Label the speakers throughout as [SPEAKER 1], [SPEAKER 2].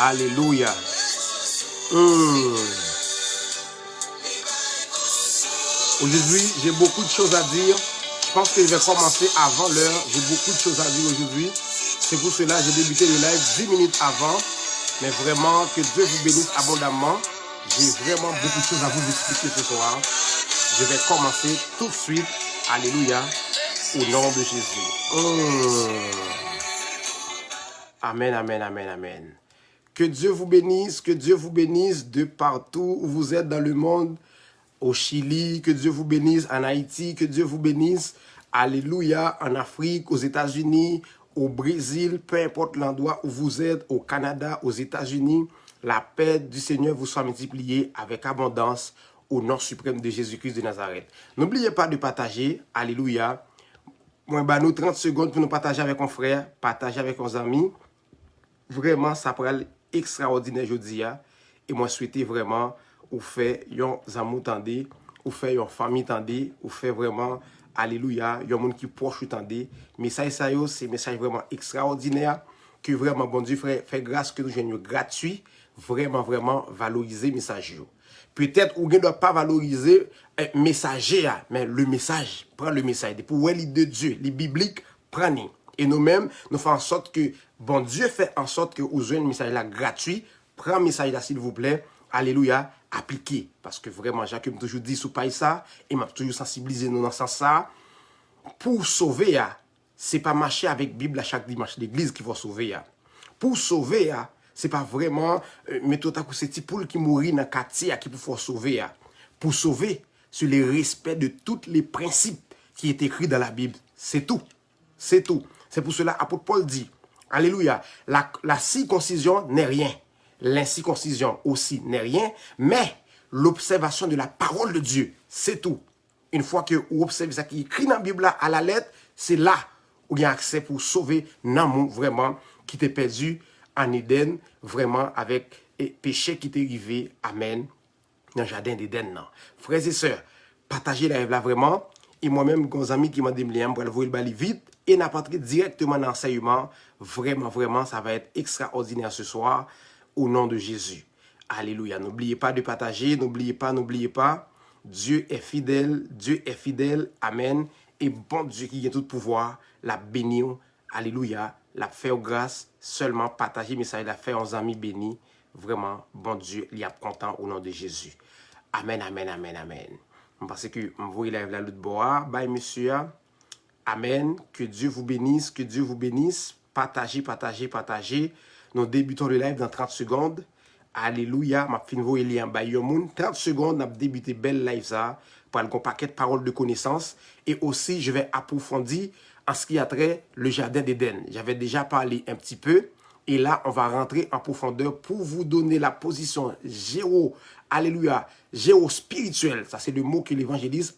[SPEAKER 1] Alléluia. Aujourd'hui, j'ai beaucoup de choses à dire. Je pense que je vais commencer avant l'heure. J'ai beaucoup de choses à dire aujourd'hui. C'est pour cela que j'ai débuté le live 10 minutes avant. Mais vraiment, que Dieu vous bénisse abondamment. J'ai vraiment beaucoup de choses à vous expliquer ce soir. Je vais commencer tout de suite. Alléluia. Au nom de Jésus. Amen, amen, amen, amen. Que Dieu vous bénisse de partout où vous êtes dans le monde. Au Chili, que Dieu vous bénisse en Haïti, que Dieu vous bénisse, alléluia, en Afrique, aux États-Unis, au Brésil, peu importe l'endroit où vous êtes, au Canada, aux États-Unis, la paix du Seigneur vous soit multipliée avec abondance au nom suprême de Jésus-Christ de Nazareth. N'oubliez pas de partager, alléluia. Moi, nous 30 secondes pour nous partager avec mon frère, partager avec nos amis. Vraiment, ça pourrait être extraordinaire aujourd'hui. Et moi, souhaiter vraiment ou fait yon amour tendé, ou fait yon famille tendé, ou fait vraiment, alléluia, yon monde qui proche tendé. Message ça yo, c'est message vraiment extraordinaire, que vraiment, bon Dieu, fait grâce que nous jouons gratuit, vraiment, vraiment, valoriser message yo. Peut-être ou ne doit pas valoriser messager, mais le message, prends le message. Pour l'idée de Dieu, les bibliques, prenez. Et nous-mêmes, nous faisons en sorte que, bon Dieu fait en sorte que vous ayez un message là gratuit, prends le message là s'il vous plaît, alléluia, appliqué. Parce que vraiment, Jacques m'a toujours dit sous pas ça, et m'a toujours sensibilisé nous dans ce sens ça. Pour sauver, c'est pas marcher avec Bible à chaque dimanche l'église qui va sauver. Pour sauver, c'est pas vraiment méthode à coup c'est poule qui mourit dans quartier qui pour sauver. Pour sauver, sur le respect de tous les principes qui est écrit dans la Bible. C'est tout. C'est tout. C'est pour cela apôtre Paul dit, alléluia, la circoncision n'est rien. L'incirconcision aussi n'est rien, mais l'observation de la parole de Dieu, c'est tout. Une fois que vous observez ça qui est écrit dans la Bible à la lettre, c'est là où il y a accès pour sauver Namou vraiment qui t'est perdu en Éden, vraiment avec péché qui t'est arrivé, amen, dans le jardin d'Éden. Frères et sœurs, partagez la live là vraiment. Et moi-même, mes amis qui m'ont dit pour le voir le bali vite et n'a pas directement dans l'enseignement. Vraiment, vraiment, ça va être extraordinaire ce soir. Au nom de Jésus. Alléluia. N'oubliez pas de partager. N'oubliez pas. Dieu est fidèle. Amen. Et bon Dieu qui a tout pouvoir, la bénir. Alléluia. La faire grâce. Seulement partager le message, la faire aux amis bénis. Vraiment, bon Dieu, il y a content au nom de Jésus. Amen, amen, amen, amen. Parce que je vois la lutte boire. Bye, monsieur. Amen. Que Dieu vous bénisse. Partagez. Nous débutons le live dans 30 secondes. Alléluia. Ma fin vo eli en bas 30 secondes, nous avons débuté belle live ça. Pour un paquet de paroles de connaissances. Et aussi, je vais approfondir en ce qui a trait le jardin d'Éden. J'avais déjà parlé un petit peu. Et là, on va rentrer en profondeur pour vous donner la position géospirituelle. Ça, c'est le mot que l'évangéliste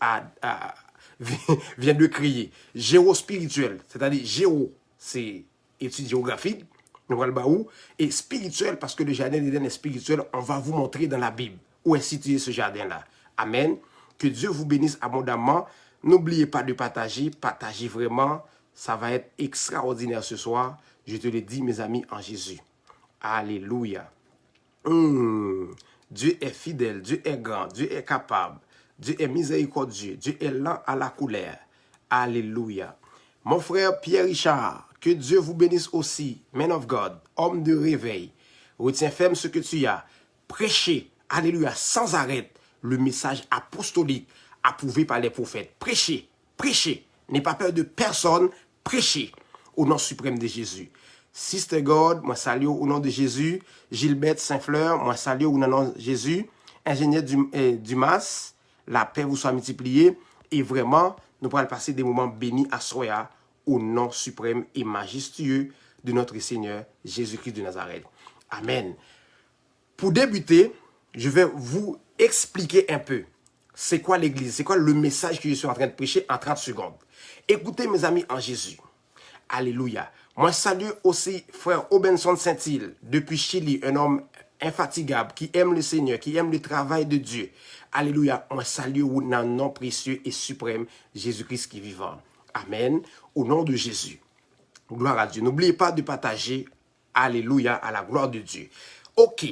[SPEAKER 1] vient de crier. Géospirituel. C'est-à-dire, géo, c'est étude géographique. Et spirituel, parce que le jardin d'Éden est spirituel, on va vous montrer dans la Bible où est situé ce jardin-là. Amen. Que Dieu vous bénisse abondamment. N'oubliez pas de partager. Partagez vraiment. Ça va être extraordinaire ce soir. Je te le dis, mes amis, en Jésus. Alléluia. Dieu est fidèle. Dieu est grand. Dieu est capable. Dieu est miséricordieux. Dieu est lent à la colère. Alléluia. Mon frère Pierre Richard, que Dieu vous bénisse aussi, man of God, homme de réveil. Retiens ferme ce que tu as. Prêchez, alléluia, sans arrêt, le message apostolique approuvé par les prophètes. Prêchez. N'aie pas peur de personne. Prêchez au nom suprême de Jésus. Sister God, moi salue au nom de Jésus. Gilbert Saint-Fleur, moi salue au nom de Jésus. Ingénieur Dumas, la paix vous soit multipliée. Et vraiment, nous pourrons passer des moments bénis à Soya au nom suprême et majestueux de notre Seigneur Jésus-Christ de Nazareth. Amen. Pour débuter, je vais vous expliquer un peu c'est quoi l'Église, c'est quoi le message que je suis en train de prêcher en 30 secondes. Écoutez mes amis en Jésus. Alléluia. Moi salue aussi frère Obenson Saint-Île depuis Chili, un homme infatigable qui aime le Seigneur, qui aime le travail de Dieu. Alléluia. Moi salue dans le nom précieux et suprême Jésus-Christ qui est vivant. Amen. Au nom de Jésus. Gloire à Dieu. N'oubliez pas de partager Alléluia, à la gloire de Dieu. Ok,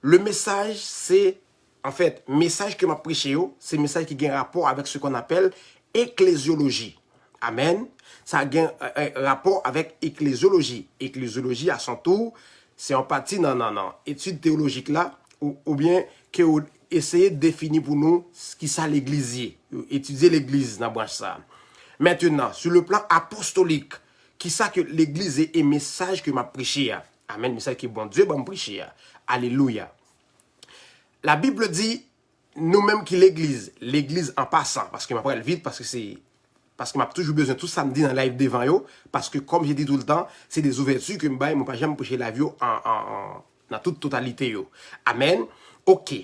[SPEAKER 1] le message, c'est, en fait, message que m'a prêché, c'est un message qui a un rapport avec ce qu'on appelle ecclésiologie. Amen. Ça a un rapport avec ecclésiologie. Ecclésiologie, à son tour, c'est en partie dans étude théologique là, ou bien que vous essayez de définir pour nous ce qui ça l'église, étudier l'église dans branche ça. Maintenant, sur le plan apostolique, qui ça que l'église est un message que m'a prêché. Amen, message que bon Dieu m'a prêché. Alléluia. La Bible dit, nous-mêmes qui l'église en passant, parce que m'appelle vite, parce que m'a toujours besoin tout samedi dans live devant yo, parce que comme j'ai dit tout le temps, c'est des ouvertures que m'baille, m'pas jamais prêcher la vie dans toute totalité yo. Amen. OK.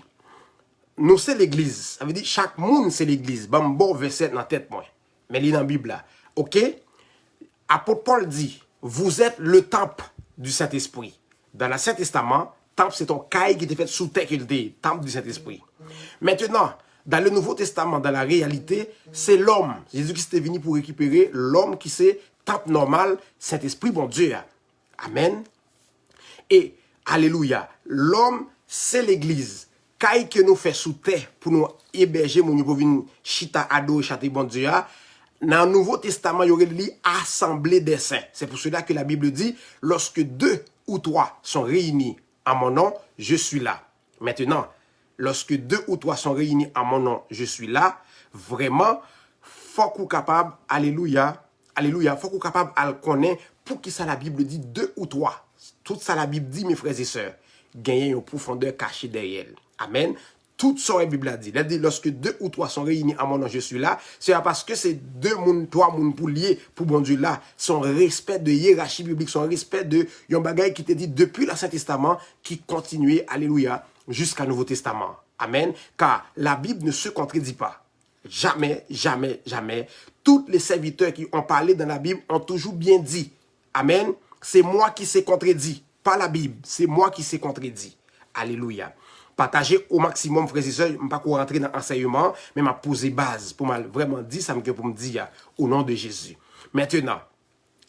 [SPEAKER 1] Nous c'est l'église. Ça veut dire chaque monde c'est l'église. Bon verset dans tête moi. Mais lis dans la Bible là. OK? Apôtre Paul dit, vous êtes le temple du Saint-Esprit. Dans l'Ancien Testament, temple c'est ton caille qui était fait sous terre, qui était temple du Saint-Esprit. Maintenant, dans le Nouveau Testament, dans la réalité, c'est l'homme. Jésus-Christ est venu pour récupérer l'homme qui c'est temple normal, Saint-Esprit, bon Dieu. Amen. Et, alléluia, l'homme, c'est l'église. Caille que nous fait sous terre pour nous héberger, pour venir chita ado, chata bon Dieu. Dans le Nouveau Testament, il y aurait dit assemblée des saints. C'est pour cela que la Bible dit, lorsque 2 ou 3 sont réunis en mon nom, je suis là. Maintenant, lorsque 2 ou 3 sont réunis en mon nom, je suis là. Vraiment, faut qu'on capable, alléluia, faut qu'on capable à le connaître pour que ça la Bible dit 2 ou 3. Tout ça la Bible dit, mes frères et sœurs, gagner une profondeur cachée derrière. Amen. Tout ça la Bible a dit. Elle dit, lorsque 2 ou 3 sont réunis en mon nom, je suis là. C'est parce que c'est 2 moun, 3 moun pour lier, pour bon Dieu là. Son respect de hiérarchie biblique, son respect de yon bagay qui te dit depuis l'Ancien Testament, qui continuait, alléluia, jusqu'à Nouveau Testament. Amen. Car la Bible ne se contredit pas. Jamais, jamais, jamais. Tous les serviteurs qui ont parlé dans la Bible ont toujours bien dit. Amen. C'est moi qui s'est contredit. Pas la Bible. C'est moi qui s'est contredit. Alléluia. Partager au maximum, frères et sœurs, je ne vais pas rentrer dans l'enseignement, mais je vais poser base pour vraiment dire ça pour me dire au nom de Jésus. Maintenant,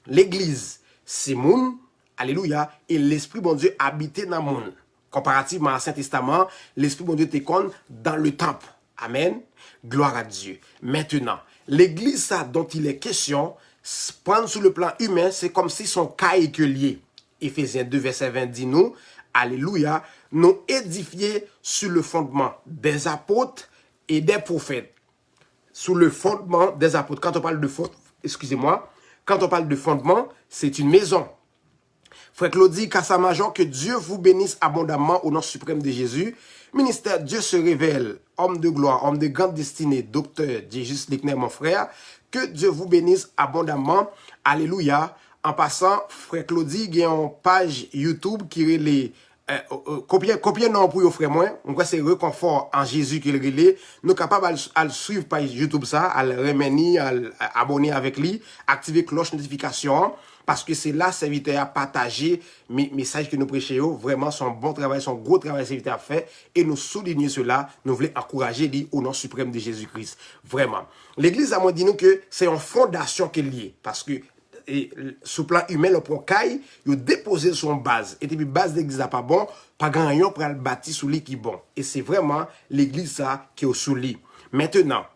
[SPEAKER 1] l'église, c'est moun, alléluia, et l'Esprit bon Dieu habite dans le monde. Comparativement à l'Ancien Testament, l'Esprit bon Dieu te connaît dans le temple. Amen. Gloire à Dieu. Maintenant, l'église ça dont il est question, prendre sur le plan humain, c'est comme si son cas est lié. Éphésiens 2, verset 20 dit nous, alléluia, nous édifiés sur le fondement des apôtres et des prophètes. Sous le fondement des apôtres. Quand on parle de excusez-moi, quand on parle de fondement, c'est une maison. Frère Claudie Kassamajor, que Dieu vous bénisse abondamment au nom suprême de Jésus. Ministère, Dieu se révèle, homme de gloire, homme de grande destinée, docteur Jesus Lickner, mon frère. Que Dieu vous bénisse abondamment. Alléluia. En passant, frère Claudie, il y a une page YouTube qui est les combien non pour vous frère moi on croit c'est reconfort en Jésus qui le relais nous capables à suivre page YouTube ça à le remercier à abonner avec lui activer cloche notification parce que c'est là serviteur à partager mes messages que nous prêchons vraiment son bon travail son gros travail serviteur à faire et nous souligner cela nous voulons encourager lui au nom suprême de Jésus-Christ vraiment l'église a moi dit nous que c'est une fondation qui est liée parce que et sous plan humain le prend caille il déposer son base et puis base d'église là pas bon pas grand rien pour le bâtir sous lit qui bon et c'est vraiment l'église ça qui est sous lit maintenant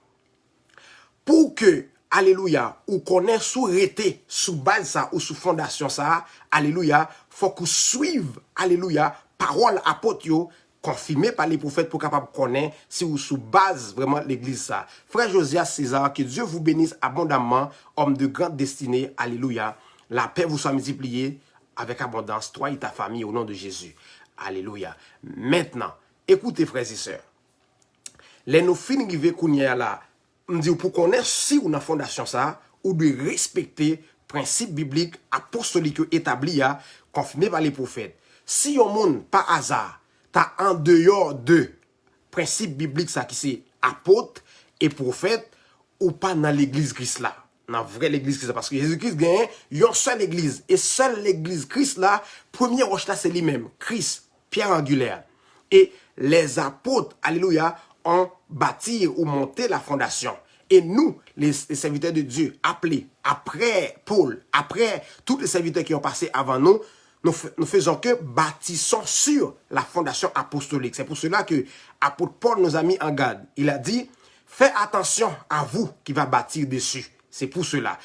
[SPEAKER 1] pour que alléluia ou connaît sous rété sous base ça ou sous fondation ça alléluia faut qu'on suive alléluia parole apôtre yo confirmé par les prophètes pour capable connaître si ou sous base vraiment l'église ça. Frère Josias César, que Dieu vous bénisse abondamment, homme de grande destinée, alléluia. La paix vous soit multipliée avec abondance, toi et ta famille au nom de Jésus. Alléluia. Maintenant, écoutez frères et sœurs. Les nous fin rive kounya là, on dit pour connaître si ou dans fondation ça ou de respecter principe biblique apostolique établi confirmé par les prophètes. Si on monde par hasard t'as en dehors de principe biblique ça qui c'est apôtre et prophète ou pas dans l'église Christ là dans vraie l'église Christ parce que Jésus-Christ gagne une seule église et seule l'église Christ là premier roche là c'est lui-même Christ pierre angulaire et les apôtres alléluia ont bâti ou monté la fondation et nous les serviteurs de Dieu appelés après Paul après tous les serviteurs qui ont passé avant nous nous faisons que bâtissons sur la fondation apostolique. C'est pour cela que l'apôtre Paul nous a mis en garde. Il a dit, faites attention à vous qui va bâtir dessus. C'est pour cela.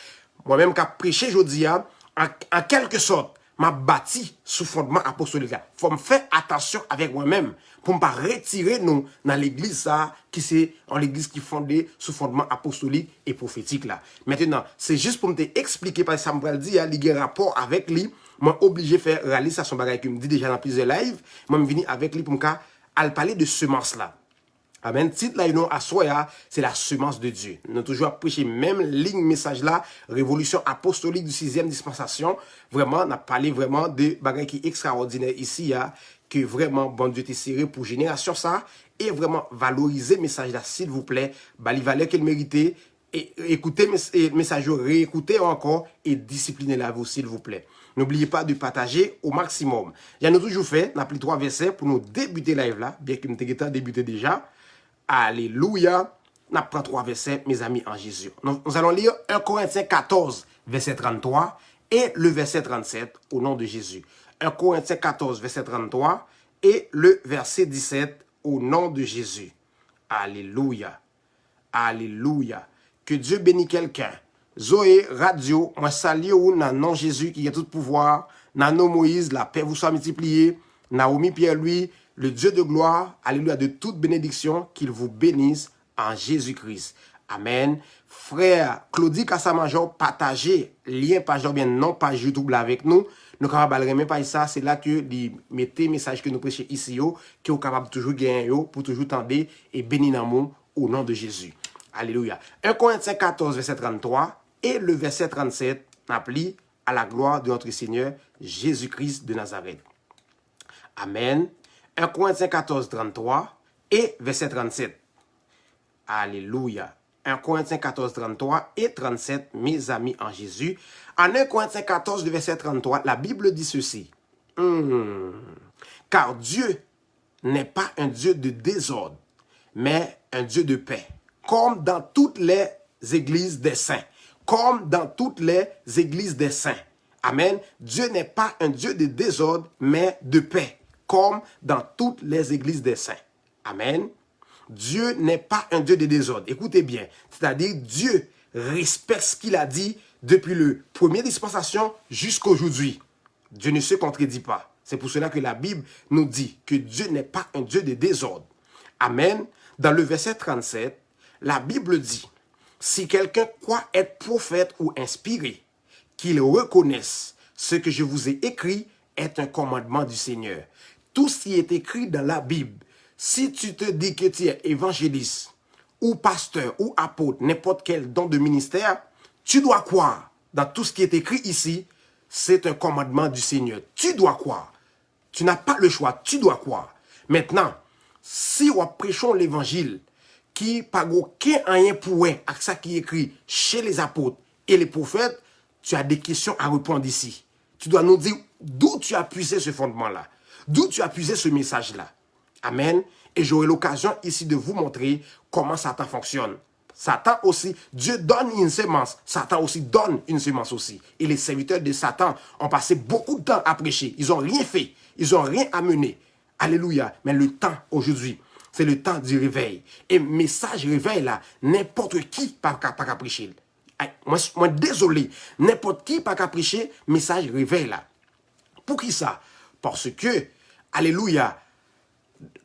[SPEAKER 1] Moi-même qui a prêché aujourd'hui, en quelque sorte, m'a bâti sous fondement apostolique. Il faut me faire attention avec moi-même pour ne pas retirer nous dans l'église ça, qui c'est l'église qui est fondée sous fondement apostolique et prophétique là. Maintenant, c'est juste pour me expliquer, parce que ça me dit, il y a un rapport avec lui. Moi, obligé de faire réaliser son bagage qui me dit déjà dans plusieurs lives. Moi, je viens avec lui pour me parler de semence là. Amen. Titre là, à soi, c'est la semence de Dieu. Nous avons toujours prêché même ligne message là, révolution apostolique du 6e dispensation. Vraiment, on a parlé vraiment de bagages qui extraordinaire ici, que vraiment, bon Dieu t'est serré pour génération ça, et vraiment valoriser le message là, s'il vous plaît, il valait qu'il méritait, et écoutez le message, réécoutez encore, et disciplinez-la vous, s'il vous plaît. N'oubliez pas de partager au maximum. Il y a nous toujours fait, on a pris 3 versets pour nous débuter live là, bien que nous ayons débuté déjà. Alléluia. On prend 3 versets, mes amis, en Jésus. Nous allons lire 1 Corinthiens 14, verset 33 et le verset 37 au nom de Jésus. 1 Corinthiens 14, verset 33 et le verset 17 au nom de Jésus. Alléluia. Alléluia. Que Dieu bénisse quelqu'un. Zoé, radio, moi salue ou dans nom Jésus qui a tout pouvoir. Nano Moïse, la paix vous soit multipliée. Naomi Pierre-Louis, le Dieu de gloire, alléluia, de toute bénédiction, qu'il vous bénisse en Jésus-Christ. Amen. Frère Claudie Kassamajor, partagez lien page bien non page YouTube là avec nous. Nous capables de remettre ça, c'est là que les mettez message que nous prêchons ici que vous capable toujours gagner pour toujours tendre et bénir l'amour au nom de Jésus. Alléluia. 1 Corinthiens 14 verset 33 et le verset 37 appli à la gloire de notre Seigneur Jésus-Christ de Nazareth. Amen. 1 Corinthiens 14, 33 et verset 37. Alléluia. 1 Corinthiens 14, 33 et 37, mes amis en Jésus. En 1 Corinthiens 14, verset 33, la Bible dit ceci. Car Dieu n'est pas un Dieu de désordre, mais un Dieu de paix. Comme dans toutes les églises des saints. Comme dans toutes les églises des saints. Amen. Dieu n'est pas un Dieu de désordre, mais de paix. Comme dans toutes les églises des saints. Amen. Dieu n'est pas un Dieu de désordre. Écoutez bien. C'est-à-dire, Dieu respecte ce qu'il a dit depuis le premier dispensation jusqu'à aujourd'hui. Dieu ne se contredit pas. C'est pour cela que la Bible nous dit que Dieu n'est pas un Dieu de désordre. Amen. Dans le verset 37, la Bible dit, si quelqu'un croit être prophète ou inspiré, qu'il reconnaisse ce que je vous ai écrit est un commandement du Seigneur. Tout ce qui est écrit dans la Bible, si tu te dis que tu es évangéliste, ou pasteur, ou apôtre, n'importe quel don de ministère, tu dois croire dans tout ce qui est écrit ici, c'est un commandement du Seigneur. Tu dois croire. Tu n'as pas le choix, tu dois croire. Maintenant, si on prêchons l'évangile, qui pas aucun rien pour avec ça qui est écrit chez les apôtres et les prophètes, tu as des questions à répondre ici. Tu dois nous dire d'où tu as puisé ce fondement-là. D'où tu as puisé ce message-là. Amen. Et j'aurai l'occasion ici de vous montrer comment Satan fonctionne. Satan aussi, Dieu donne une semence. Satan aussi donne une semence aussi. Et les serviteurs de Satan ont passé beaucoup de temps à prêcher. Ils n'ont rien fait. Ils n'ont rien amené. Alléluia. Mais le temps aujourd'hui, c'est le temps du réveil. Et message réveil là, n'importe qui pas qu'à prêcher. Moi, désolé, n'importe qui pas qu'à prêcher message réveil là. Pour qui ça? Parce que, alléluia,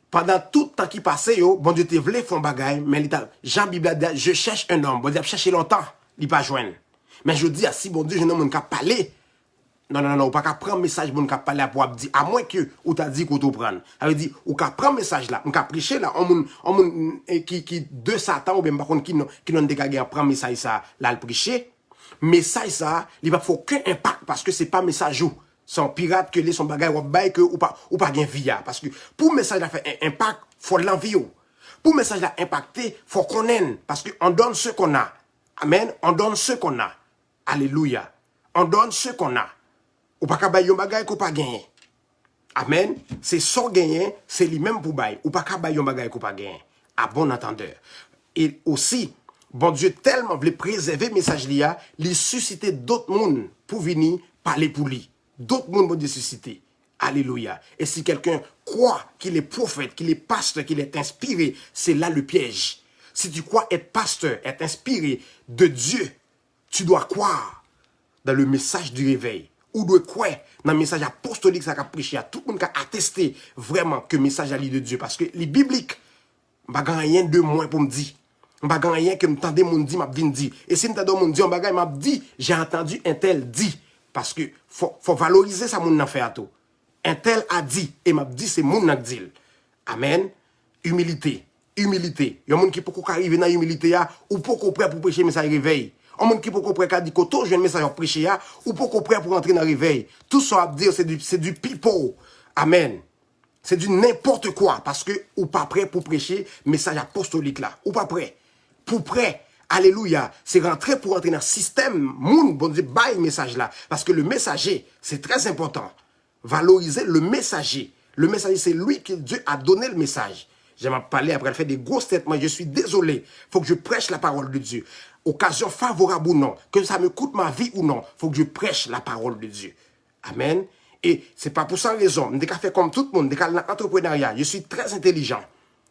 [SPEAKER 1] pendant tout le temps qui passait, bon Dieu te voulait faire un bagage, mais Jean Bible dit, je cherche un homme. Bon Dieu a cherché longtemps, il pas joindre. Mais je dis, si bon Dieu, je n'ai pas parler. Non, pas qu'à prendre message bon qu'à parler pour dire à moins que ou t'a dit qu'on te prendre. Ça veut dire ou qu'à prendre message là, on qu'à prêcher là, on qui de Satan ou bien par contre qui n'ont dégagé à prendre message ça là le prêcher. Message ça, il va faut aucun impact parce que c'est pas message ou c'est un pirate que les son bagage ou bail que ou pas gain via parce que pour message là faire un impact, faut l'envie. Pour message là impacter, faut qu'on aime parce que on donne ce qu'on a. Amen, on donne ce qu'on a. Alléluia. On donne ce qu'on a. Ou pas qu'à bailler un bagage qu'on pas gagner. Amen. C'est sans gagner, c'est lui-même pour bailler. Ou pas qu'à bailler un bagage qu'on pas gagner. À bon entendeur. Et aussi, bon Dieu tellement voulait préserver le message là, il susciter d'autres mondes pour venir parler pour lui. d'autres mondes, bon Dieu, susciter. Alléluia. Et si quelqu'un croit qu'il est prophète, qu'il est pasteur, qu'il est inspiré, c'est là le piège. Si tu crois être pasteur, être inspiré de Dieu, tu dois croire dans le message du réveil. Ou doit croire dans le message apostolique ça a prêché à tout le monde qui a attesté vraiment que le message est de Dieu. Parce que les bibliques, je n'ai rien de moins pour me dire. Je n'ai rien que m'entendez mon dit, m'a vinn dit. Et si m'entendez mon dit, m'a dit, j'ai entendu un tel dit. Parce que faut valoriser ça mon fait à tout. Un tel a dit, et m'a dit, c'est mon qui dit. Amen. Humilité. Humilité. Il y a des gens qui peuvent arriver dans l'humilité, ou pour prêt pour prêcher le message réveil. Il y a des gens qui peuvent prêt à dire que tout jeune message pour prêcher, ou pour prêt pour entrer dans le réveil. Tout ça à dire, c'est du people. Amen. C'est du n'importe quoi, parce que ou pas prêt pour prêcher le message apostolique là. Ou pas prêt. Pour prêt. Alléluia. C'est rentrer pour entrer dans le système. Moun, bon Dieu, bail message là. Parce que le messager, c'est très important. Valoriser le messager. Le messager, c'est lui que Dieu a donné le message. J'aimerais parler après, elle fait des gros statements. Je suis désolé. Il faut que je prêche la parole de Dieu. Occasion favorable ou non, que ça me coûte ma vie ou non, il faut que je prêche la parole de Dieu. Amen. Et c'est pas pour ça raison. Je vais faire comme tout le monde, je vais dans l'entrepreneuriat. Je suis très intelligent.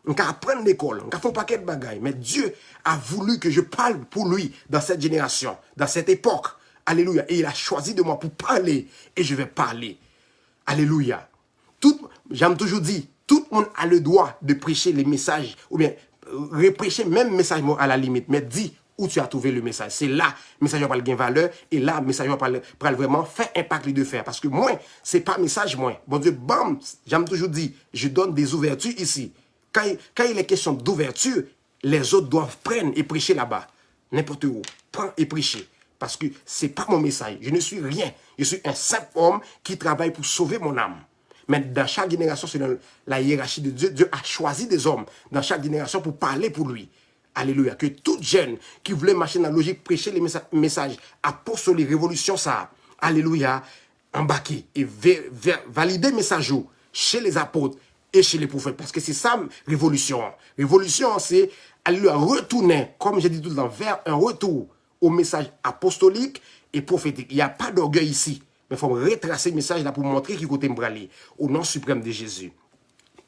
[SPEAKER 1] Je vais apprendre l'école, je vais faire un paquet de bagailles. Mais Dieu a voulu que je parle pour lui dans cette génération, dans cette époque. Alléluia. Et il a choisi de moi pour parler. Et je vais parler. Alléluia. J'aime toujours dire, tout le monde a le droit de prêcher les messages, ou bien reprêcher même message à la limite, mais dis où tu as trouvé le message. C'est là, le message va gagner valeur, et là, le message va vraiment faire impact de faire. Parce que moi, c'est pas message, moi. Bon Dieu, bam, j'aime toujours dire, je donne des ouvertures ici. Quand il est question d'ouverture, les autres doivent prendre et prêcher là-bas. N'importe où. Prends et prêcher. Parce que c'est pas mon message. Je ne suis rien. Je suis un simple homme qui travaille pour sauver mon âme. Mais dans chaque génération, c'est dans la hiérarchie de Dieu. Dieu a choisi des hommes dans chaque génération pour parler pour lui. Alléluia. Que tout jeune qui voulait marcher dans la logique, prêcher les messages apostoliques, révolution, ça, alléluia, embarquer et valider message chez les apôtres et chez les prophètes. Parce que c'est ça, révolution. Révolution, c'est, alléluia, retourner, comme j'ai dit tout le temps, vers un retour au message apostolique et prophétique. Il n'y a pas d'orgueil ici. Mais il faut retracer le message là pour montrer qui côté m'braler au nom suprême de Jésus.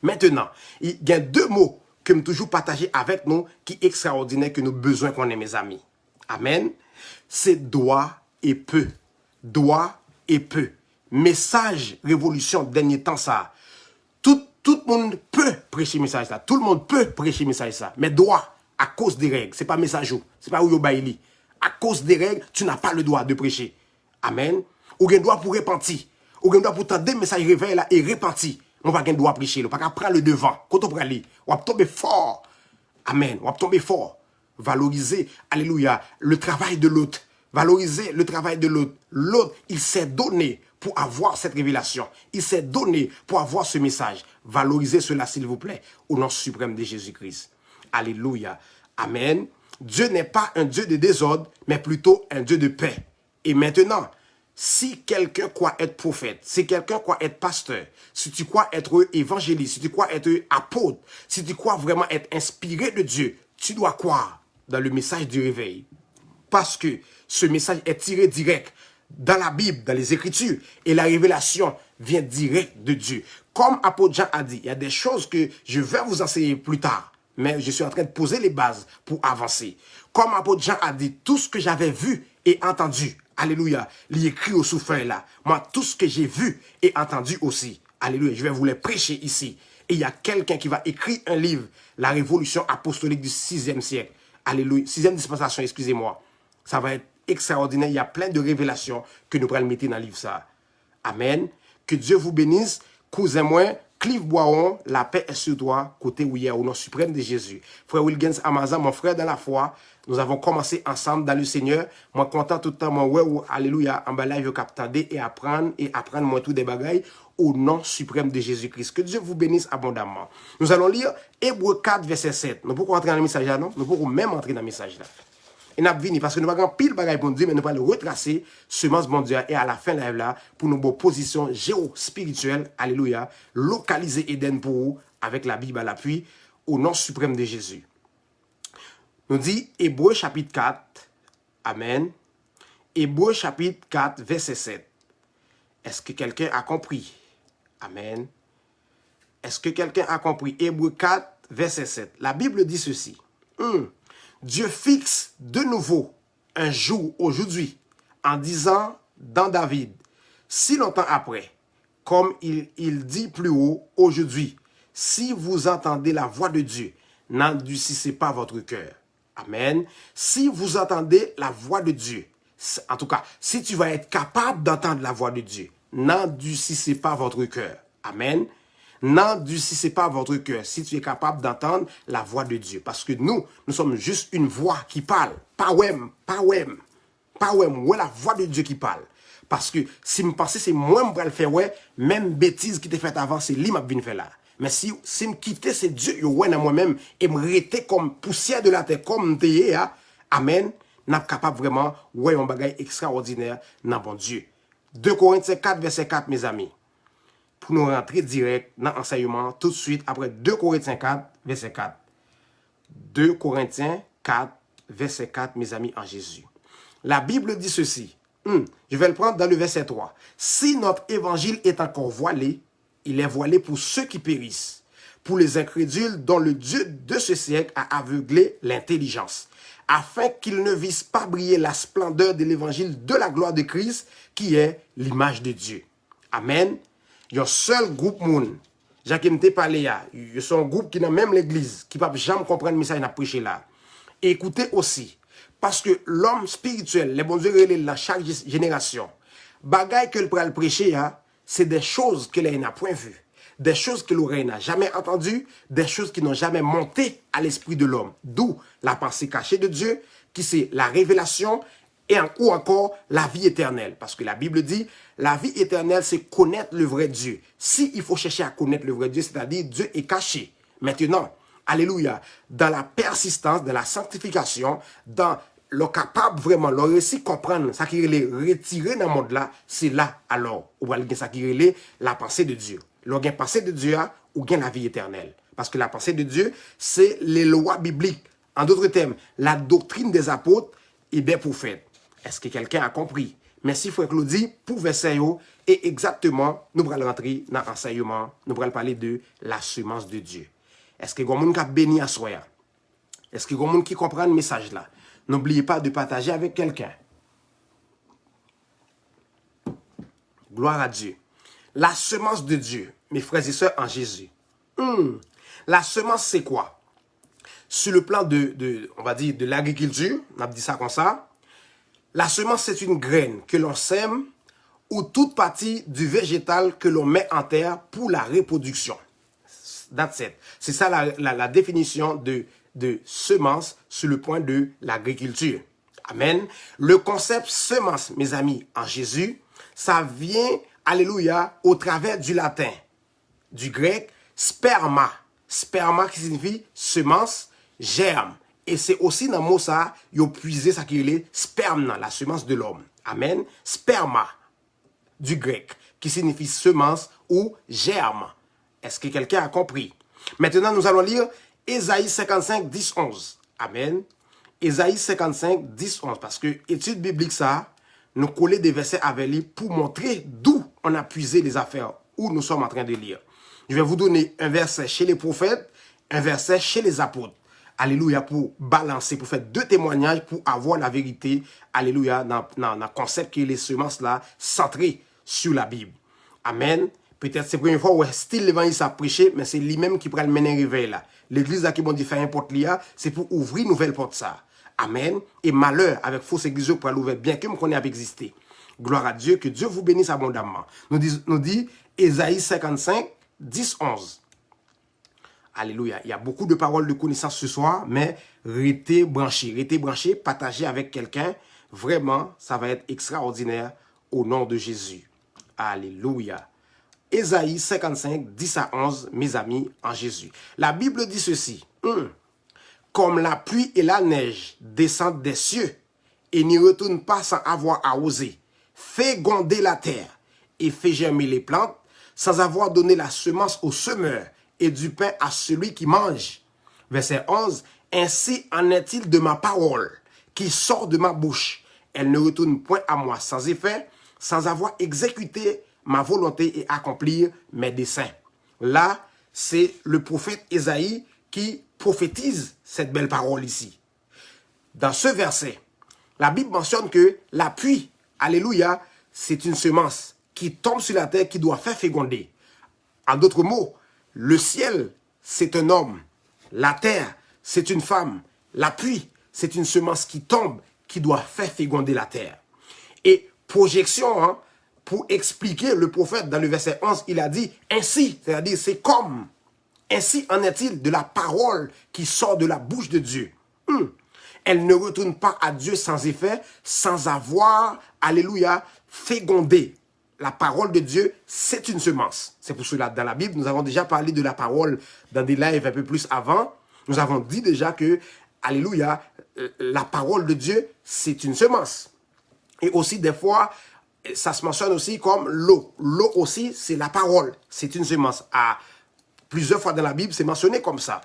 [SPEAKER 1] Maintenant, il y a deux mots que je toujours partager avec nous qui sont extraordinaires que nous avons besoin qu'on ait, mes amis. Amen. C'est doit et peut. Doit et peut. Message révolution dernier temps ça. Tout le monde peut prêcher le message ça. Tout le monde peut prêcher le message ça. Mais doit à cause des règles. C'est pas message ou. C'est pas où baili. À cause des règles, tu n'as pas le droit de prêcher. Amen. Ou gen droit pour repentir. Ou gen droit pour tendre message réveil là et repentir. On va gen droit prêcher, pas qu'à prendre le devant. Quand on prend aller, on va tomber fort. Amen. On va tomber fort. Valoriser, alléluia, le travail de l'autre. Valoriser le travail de l'autre. L'autre, il s'est donné pour avoir cette révélation. Il s'est donné pour avoir ce message. Valorisez cela, s'il vous plaît, au nom suprême de Jésus-Christ. Alléluia. Amen. Dieu n'est pas un Dieu de désordre, mais plutôt un Dieu de paix. Et maintenant, si quelqu'un croit être prophète, si quelqu'un croit être pasteur, si tu crois être évangéliste, si tu crois être apôtre, si tu crois vraiment être inspiré de Dieu, tu dois croire dans le message du réveil. Parce que ce message est tiré direct dans la Bible, dans les Écritures, et la révélation vient direct de Dieu. Comme apôtre Jean a dit, il y a des choses que je vais vous enseigner plus tard, mais je suis en train de poser les bases pour avancer. Comme apôtre Jean a dit, tout ce que j'avais vu et entendu, alléluia, il écrit au souffle là. Moi, tout ce que j'ai vu et entendu aussi, alléluia, je vais vous les prêcher ici. Et il y a quelqu'un qui va écrire un livre, La Révolution apostolique du 6e siècle. Alléluia, 6e dispensation, excusez-moi. Ça va être extraordinaire. Il y a plein de révélations que nous pourrons mettre dans le livre ça. Amen. Que Dieu vous bénisse. Cousin moi, Clive Boiron, la paix est sur toi, côté où il y a au nom suprême de Jésus. Frère Wilgens Amazan, mon frère dans la foi, nous avons commencé ensemble dans le Seigneur. Moi, content tout le temps, moi, ouais, alléluia, en bas là, je capter et apprendre moi tout des bagailles au nom suprême de Jésus-Christ. Que Dieu vous bénisse abondamment. Nous allons lire Hébreux 4, verset 7. Nous pouvons entrer dans le message là, non? Nous pouvons même entrer dans le message là. Et nous avons parce que nous avons pile bagaille pour nous dire, mais nous allons retracer semence bon Dieu et à la fin là pour nos bonnes positions géospirituelles, alléluia, localiser Éden pour vous avec la Bible à l'appui au nom suprême de Jésus. Nous dit Hébreux chapitre 4, amen. Hébreux chapitre 4, verset 7. Est-ce que quelqu'un a compris? Amen. Est-ce que quelqu'un a compris? Hébreux 4, verset 7. La Bible dit ceci. Dieu fixe de nouveau un jour aujourd'hui en disant dans David, si longtemps après, comme il dit plus haut aujourd'hui, si vous entendez la voix de Dieu, n'endurcissez pas votre cœur. Amen. Si vous entendez la voix de Dieu, en tout cas, si tu vas être capable d'entendre la voix de Dieu, n'endurcissez pas votre cœur. Amen. N'endurcissez pas votre cœur si tu es capable d'entendre la voix de Dieu. Parce que nous sommes juste une voix qui parle. Pas la voix de Dieu qui parle. Parce que si je pense que c'est moi qui vais le faire, même bêtise qui t'est faite avant, c'est lui qui va faire là. Mais si je quitte, c'est Dieu qui est moi-même et me rester comme poussière de la terre, comme je amen, je suis capable vraiment de un bagage extraordinaire dans bon Dieu. 2 Corinthiens 4, verset 4, mes amis. Pour nous rentrer direct dans l'enseignement tout de suite après 2 Corinthiens 4, verset 4. 2 Corinthiens 4, verset 4, mes amis en Jésus. La Bible dit ceci. Je vais le prendre dans le verset 3. Si notre évangile est encore voilé, il est voilé pour ceux qui périssent, pour les incrédules dont le Dieu de ce siècle a aveuglé l'intelligence, afin qu'ils ne visent pas briller la splendeur de l'évangile de la gloire de Christ, qui est l'image de Dieu. Amen. Il y a un seul groupe monde, Jacques m'te parlé là, il y a un groupe qui dans même l'église, qui ne peut jamais comprendre le message qu'on a prêché là. Et écoutez aussi, parce que l'homme spirituel, les bons dieux dans chaque génération, bagaille que le prêcher, c'est des choses que l'on n'a point vues, des choses que l'oreille n'a jamais entendues, des choses qui n'ont jamais monté à l'esprit de l'homme. D'où la pensée cachée de Dieu, qui c'est la révélation, ou encore la vie éternelle. Parce que la Bible dit, la vie éternelle, c'est connaître le vrai Dieu. Si il faut chercher à connaître le vrai Dieu, c'est-à-dire Dieu est caché. Maintenant, alléluia, dans la persistance, dans la sanctification, dans le capable vraiment, le récit comprendre, ça qui est retiré dans le monde là, c'est là alors, où va ça qui est la pensée de Dieu. Le gain pensée de Dieu, ou gain la vie éternelle. Parce que la pensée de Dieu, c'est les lois bibliques. En d'autres termes, la doctrine des apôtres et des prophètes. Est-ce que quelqu'un a compris? Merci frère Claudie pour verset et exactement, nous allons rentrer dans l'enseignement, nous allons parler de la semence de Dieu. Est-ce que quelqu'un a béni à soi? Est-ce que quelqu'un qui comprend le message là? N'oubliez pas de partager avec quelqu'un. Gloire à Dieu. La semence de Dieu, mes frères et sœurs en Jésus. La semence, c'est quoi? Sur le plan on va dire, de l'agriculture, on a dit ça comme ça. La semence, c'est une graine que l'on sème ou toute partie du végétal que l'on met en terre pour la reproduction. That's it. C'est ça la définition de semence sur le point de l'agriculture. Amen. Le concept semence, mes amis, en Jésus, ça vient, alléluia, au travers du latin, du grec, sperma. Sperma qui signifie semence, germe. Et c'est aussi dans le mot ça, il y a puisé ça qui est sperme, la semence de l'homme. Amen. Sperma, du grec, qui signifie semence ou germe. Est-ce que quelqu'un a compris? Maintenant, nous allons lire Ésaïe 55, 10, 11. Amen. Ésaïe 55, 10, 11. Parce que étude biblique ça, nous coller des versets avec lui pour montrer d'où on a puisé les affaires, où nous sommes en train de lire. Je vais vous donner un verset chez les prophètes, un verset chez les apôtres. Alléluia, pour balancer, pour faire deux témoignages, pour avoir la vérité, alléluia, dans le concept que les semences là, centrées sur la Bible. Amen. Peut-être c'est la première fois où style l'évangile a prêché, mais c'est lui-même qui prend le mener réveil là. L'église là qui m'a dit faire un porte là, c'est pour ouvrir une nouvelle porte ça. Amen. Et malheur avec fausse église pour l'ouvrir, bien que me connaît pas exister. Gloire à Dieu, que Dieu vous bénisse abondamment. Nous dit Ésaïe 55, 10, 11. Alléluia. Il y a beaucoup de paroles de connaissance ce soir, mais restez branchés, partagez avec quelqu'un. Vraiment, ça va être extraordinaire au nom de Jésus. Alléluia. Ésaïe 55, 10 à 11, mes amis, en Jésus. La Bible dit ceci. Comme la pluie et la neige descendent des cieux et n'y retournent pas sans avoir arrosé, fait gronder la terre et fait germer les plantes, sans avoir donné la semence au semeur et du pain à celui qui mange. Verset 11. Ainsi en est-il de ma parole qui sort de ma bouche. Elle ne retourne point à moi sans effet, sans avoir exécuté ma volonté et accomplir mes desseins. Là, c'est le prophète Ésaïe qui prophétise cette belle parole ici. Dans ce verset, la Bible mentionne que la pluie, alléluia, c'est une semence qui tombe sur la terre qui doit faire féconder. En d'autres mots, le ciel, c'est un homme. La terre, c'est une femme. La pluie, c'est une semence qui tombe, qui doit faire féconder la terre. Et projection, hein, pour expliquer le prophète dans le verset 11, il a dit ainsi, c'est-à-dire c'est comme. Ainsi en est-il de la parole qui sort de la bouche de Dieu. Elle ne retourne pas à Dieu sans effet, sans avoir, alléluia, fécondé. La parole de Dieu, c'est une semence. C'est pour cela, dans la Bible, nous avons déjà parlé de la parole dans des lives un peu plus avant. Nous avons dit déjà que, alléluia, la parole de Dieu, c'est une semence. Et aussi, des fois, ça se mentionne aussi comme l'eau. L'eau aussi, c'est la parole. C'est une semence. Plusieurs fois dans la Bible, c'est mentionné comme ça.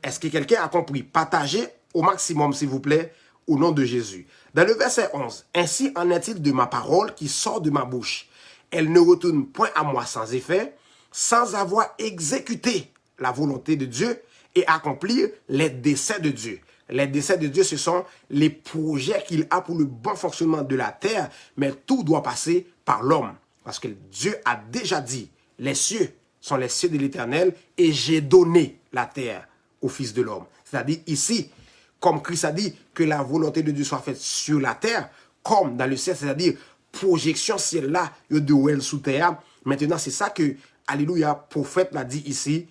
[SPEAKER 1] Est-ce que quelqu'un a compris? Partagez au maximum, s'il vous plaît, au nom de Jésus. Dans le verset 11, « Ainsi en est-il de ma parole qui sort de ma bouche. Elle ne retourne point à moi sans effet, sans avoir exécuté la volonté de Dieu et accomplir les desseins de Dieu. » Les desseins de Dieu, ce sont les projets qu'il a pour le bon fonctionnement de la terre, mais tout doit passer par l'homme. Parce que Dieu a déjà dit, les cieux sont les cieux de l'Éternel et j'ai donné la terre au Fils de l'homme. C'est-à-dire ici, comme Christ a dit, que la volonté de Dieu soit faite sur la terre, comme dans le ciel, c'est-à-dire projection ciel-là, de ouel sous terre. Maintenant, c'est ça que, alléluia, prophète l'a dit ici,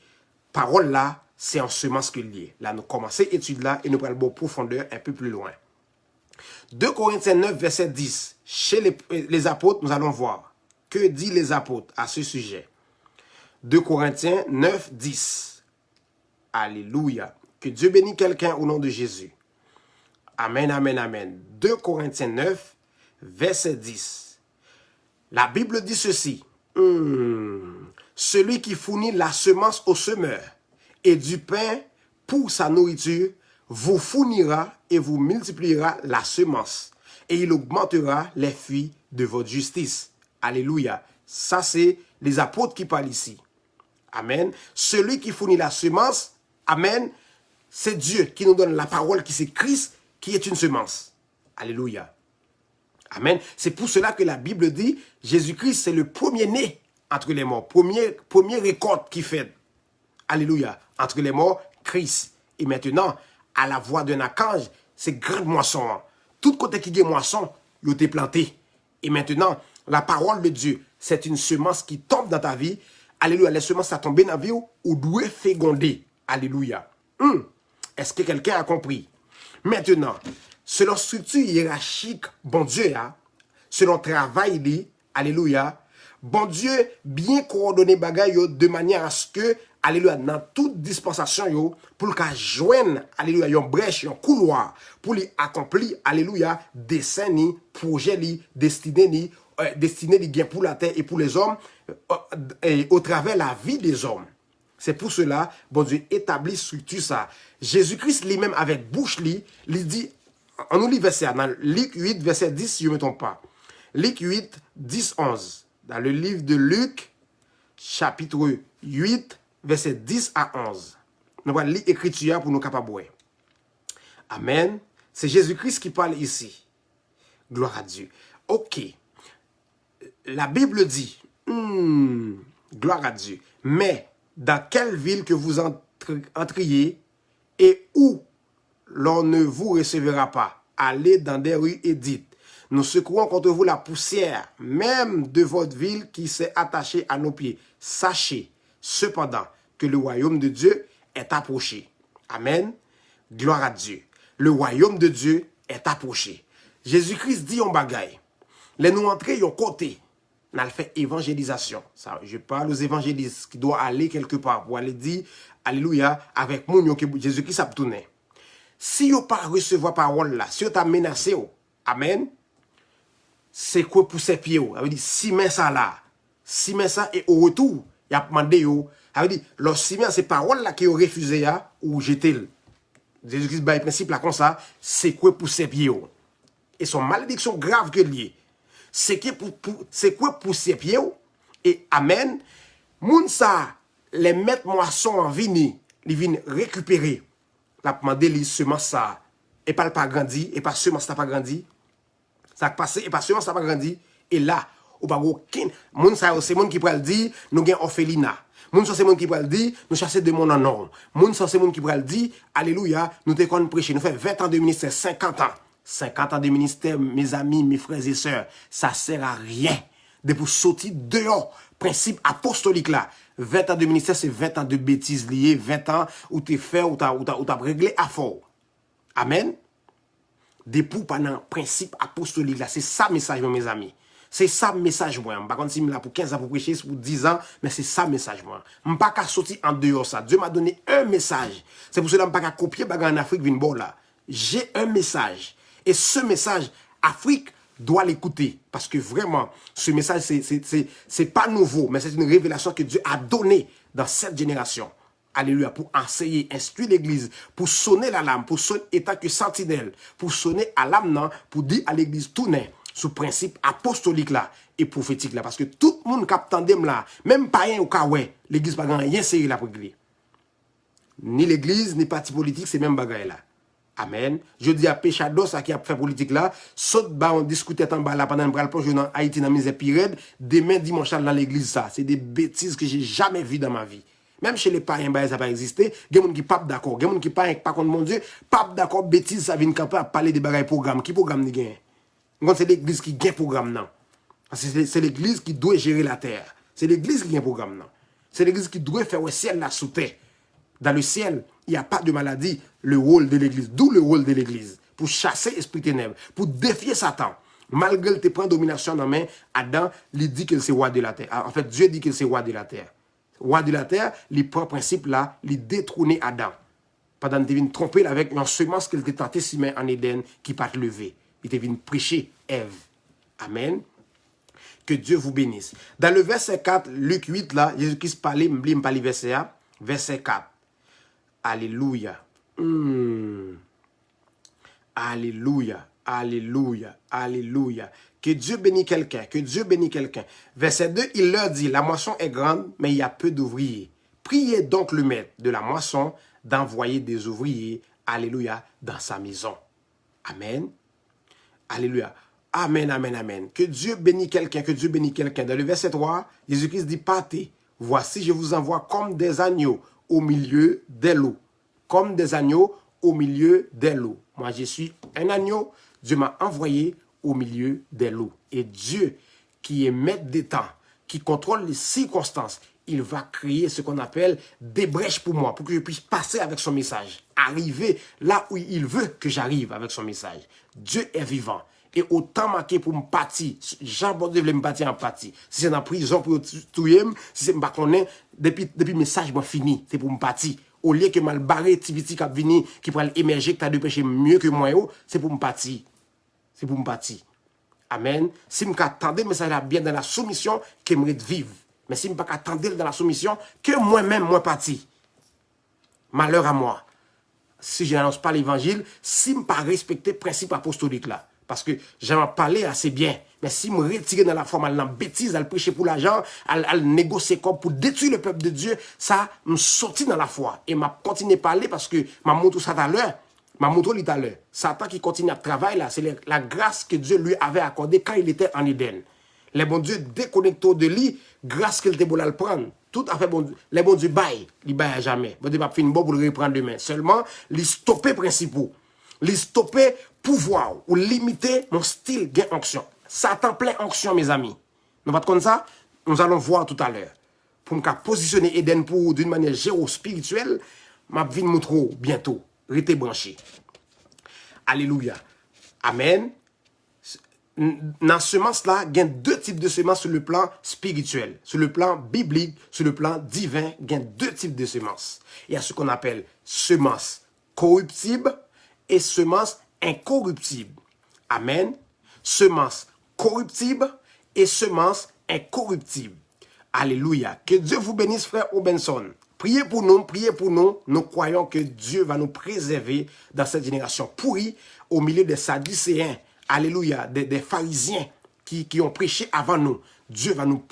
[SPEAKER 1] parole là, c'est en semence qu'il y est. Là, nous commençons l'étude là et nous prenons bon profondeur un peu plus loin. 2 Corinthiens 9, verset 10. Chez les apôtres, nous allons voir. Que dit les apôtres à ce sujet? 2 Corinthiens 9, 10. Alléluia. Que Dieu bénisse quelqu'un au nom de Jésus. Amen, amen, amen. 2 Corinthiens 9, verset 10. La Bible dit ceci. Celui qui fournit la semence au semeur et du pain pour sa nourriture vous fournira et vous multipliera la semence. Et il augmentera les fruits de votre justice. Alléluia. Ça, c'est les apôtres qui parlent ici. Amen. Celui qui fournit la semence, amen, c'est Dieu qui nous donne la parole, qui c'est Christ, qui est une semence. Alléluia. Amen. C'est pour cela que la Bible dit, Jésus-Christ, c'est le premier-né entre les morts. Premier récolte qui fait. Alléluia. Entre les morts, Christ. Et maintenant, à la voix d'un archange, c'est grande moisson. Tout côté qui est moisson, il a été planté. Et maintenant, la parole de Dieu, c'est une semence qui tombe dans ta vie. Alléluia. Les semences, ça tombe dans la vie ou doit féconder. Alléluia. Est-ce que quelqu'un a compris? Maintenant, selon structure hiérarchique, bon Dieu, selon travail, dit, alléluia, bon Dieu bien coordonné bagaille de manière à ce que, alléluia, dans toute dispensation, yo, pour qu'il joigne, alléluia, une brèche, un couloir, pour lui accomplir, alléluia, dessein, projet, destiné, bien pour la terre et pour les hommes, et au travers de la vie des hommes. C'est pour cela, bon Dieu établit structure ça. Jésus-Christ lui-même avec bouche il dit, on nous lit verset, dans Luc 8, verset 10, si je ne me trompe pas. Luc 8, 10, 11. Dans le livre de Luc, chapitre 8, verset 10 à 11. Nous allons lire l'écriture pour nous capables. Amen. C'est Jésus-Christ qui parle ici. Gloire à Dieu. Ok. La Bible dit, gloire à Dieu. Mais, dans quelle ville que vous entriez et où l'on ne vous recevra pas, allez dans des rues et dites, nous secouons contre vous la poussière, même de votre ville qui s'est attachée à nos pieds. Sachez, cependant, que le royaume de Dieu est approché. Amen. Gloire à Dieu. Le royaume de Dieu est approché. Jésus-Christ dit en bagaille. Les nous entrer yon côté. On a fait évangélisation. Ça, je parle aux évangélistes qui doivent aller quelque part pour aller dire, alléluia, avec mon que Jésus-Christ a tourné. Si vous ne pas recevoir parole là, si vous t'a menacé, amen, c'est quoi pour ses pieds? Ça veut dire, si mais ça là, si mais ça, et au retour, il a demandé, ça veut dire, lorsque si mais ces paroles là qui ont refusé, ou jeté, Jésus-Christ, le principe là comme ça, c'est quoi pour ses pieds? Et son malédiction grave que lié. C'est quoi pour ses pieds? Et amen. Moun sa, les maîtres moissons en vini, ils viennent récupérer. La demandé les semences ça. Et pas grandi, et pas semence ça pas grandi. Ça passe, et pas semence ça pas grandi. Et là, ou pas aucun. Moun sa, c'est moun qui pourrait le dire, nous gagnons orphelinat. Moun sa, c'est moun qui pourrait le dire, nous chasser de mon en norme. Moun sa, c'est moun qui pourrait le dire, alléluia, nous te qu'on prêcher. Nous faisons 20 ans de ministère, 50 ans. 50 ans de ministère, mes amis, mes frères et sœurs, ça sert à rien de pour sortir dehors. Principe apostolique là. 20 ans de ministère, c'est 20 ans de bêtises liées, 20 ans où tu fait, où tu as réglé à fort. Amen. Des pour pendant principe apostolique là. C'est ça message, mes amis. C'est ça message, moi. Par contre, si je suis là pour 15 ans pour prêcher, pour 10 ans, mais c'est ça message, moi. Je ne peux pas sortir en dehors ça. Dieu m'a donné un message. C'est pour cela que je ne peux pas copier en Afrique, là. J'ai un message. Et ce message, Afrique doit l'écouter. Parce que vraiment, ce message, c'est pas nouveau, mais c'est une révélation que Dieu a donnée dans cette génération. Alléluia, pour enseigner, instruire l'église, pour sonner l'alarme, pour sonner état que sentinelle, pour sonner à l'âme, pour dire à l'église tourner sous principe apostolique là et prophétique là. Parce que tout le monde qui attendait là, même pas rien au cas où l'église n'a pas rien sérieux là pour l'église. Ni l'église, ni parti politique, c'est même bagaille là. Amen. Je dis à Péchado, ça qui a fait politique là, saute bas, on discutait en bas là pendant le plonge dans Haïti dans misère pire, demain dimanche dans l'église ça. C'est des bêtises que j'ai jamais vues dans ma vie. Même chez les païens, ça n'a pas existé. Il y a des gens qui ne sont pas d'accord. Il y a des gens qui ne sont pas contre mon Dieu. Pas d'accord, bêtises, ça vient camper à parler des bagages programmes. Qui programme ni gagne? C'est l'église qui gagne programme non. C'est l'église qui doit gérer la terre. C'est l'église qui gagne programme non. C'est l'église qui doit faire le ciel là sous terre. Dans le ciel, il n'y a pas de maladie. Le rôle de l'église. D'où le rôle de l'église. Pour chasser l'esprit ténèbres. Pour défier Satan. Malgré te prendre domination dans la main, Adam, il dit que c'est roi de la terre. En fait, Dieu dit que c'est roi de la terre. Roi de la terre, il prend principe là, il détrôner Adam. Pendant qu'il vient tromper avec une semence qu'il était tenté si en Éden qui pas lever. Il était venu prêcher Ève. Amen. Que Dieu vous bénisse. Dans le verset 4, Luc 8 là, Jésus-Christ parlait, m'oublie pas le verset 1, verset 4. Alléluia. Alléluia. Alléluia. Alléluia. Que Dieu bénisse quelqu'un. Que Dieu bénisse quelqu'un. Verset 2, il leur dit, la moisson est grande, mais il y a peu d'ouvriers. Priez donc le maître de la moisson d'envoyer des ouvriers, alléluia, dans sa maison. Amen. Alléluia. Amen, amen, amen. Que Dieu bénisse quelqu'un, que Dieu bénisse quelqu'un. Dans le verset 3, Jésus-Christ dit, partez, voici je vous envoie comme des agneaux au milieu des loups. Comme des agneaux au milieu des loups. Moi, je suis un agneau. Dieu m'a envoyé au milieu des loups. Et Dieu, qui est maître des temps, qui contrôle les circonstances, il va créer ce qu'on appelle des brèches pour moi, pour que je puisse passer avec son message. Arriver là où il veut que j'arrive avec son message. Dieu est vivant. Et autant marqué pour me partir, Jean-Baptiste voulait me partir en partie. Si c'est dans la prison pour tuer, si c'est pas qu'on est, depuis le message moi fini, c'est pour me partir. Au lieu que mal barré, Tibiti qui vini, qui pourrait émerger, que tu as de péché mieux que moi, c'est pour me partir. C'est pour me partir. Amen. Si je m'attendais, mais ça bien dans la soumission, que je vivre. Mais si je ne pas attendre dans la soumission, que moi-même, moi parti. Malheur à moi. Si je n'annonce pas l'évangile, si je ne pas respecter le principe apostolique là. Parce que j'en parler assez bien. Mais si je me retire dans la forme, à la bêtise, à le prêcher pour l'argent, à le négocier comme pour détruire le peuple de Dieu, ça me sortit dans la foi. Et m'a continué à parler parce que m'a montré ça tout à l'heure. M'a montré tout à l'heure. Satan qui continue à travailler là, c'est la grâce que Dieu lui avait accordée quand il était en Éden. Les bons dieux déconnectés de lui, grâce qu'il était pour le prendre. Tout à fait bon. Les bons dieux baillent, ils baillent jamais. Bon Dieu pas fin bon pour le reprendre demain. Seulement, les stopper principaux. Les stopper pouvoir ou limiter mon style gain onction. Satan plein onction, mes amis. Nous va comme ça, nous allons voir tout à l'heure. Pour me positionner Eden pour d'une manière géospirituelle, m'a vie montrer bientôt. Restez branchés. Alléluia. Amen. Dans ce semence-là, il y a deux types de semences sur le plan spirituel. Sur le plan biblique, sur le plan divin, il y a deux types de semences. Il y a ce qu'on appelle semences corruptibles et semences incorruptibles. Amen. Semences corruptibles et semences incorruptibles. Alléluia. Que Dieu vous bénisse, frère Obenson. Priez pour nous, priez pour nous. Nous croyons que Dieu va nous préserver dans cette génération pourrie, au milieu des Sadducéens. Alléluia, des pharisiens qui ont prêché avant nous, Dieu va nous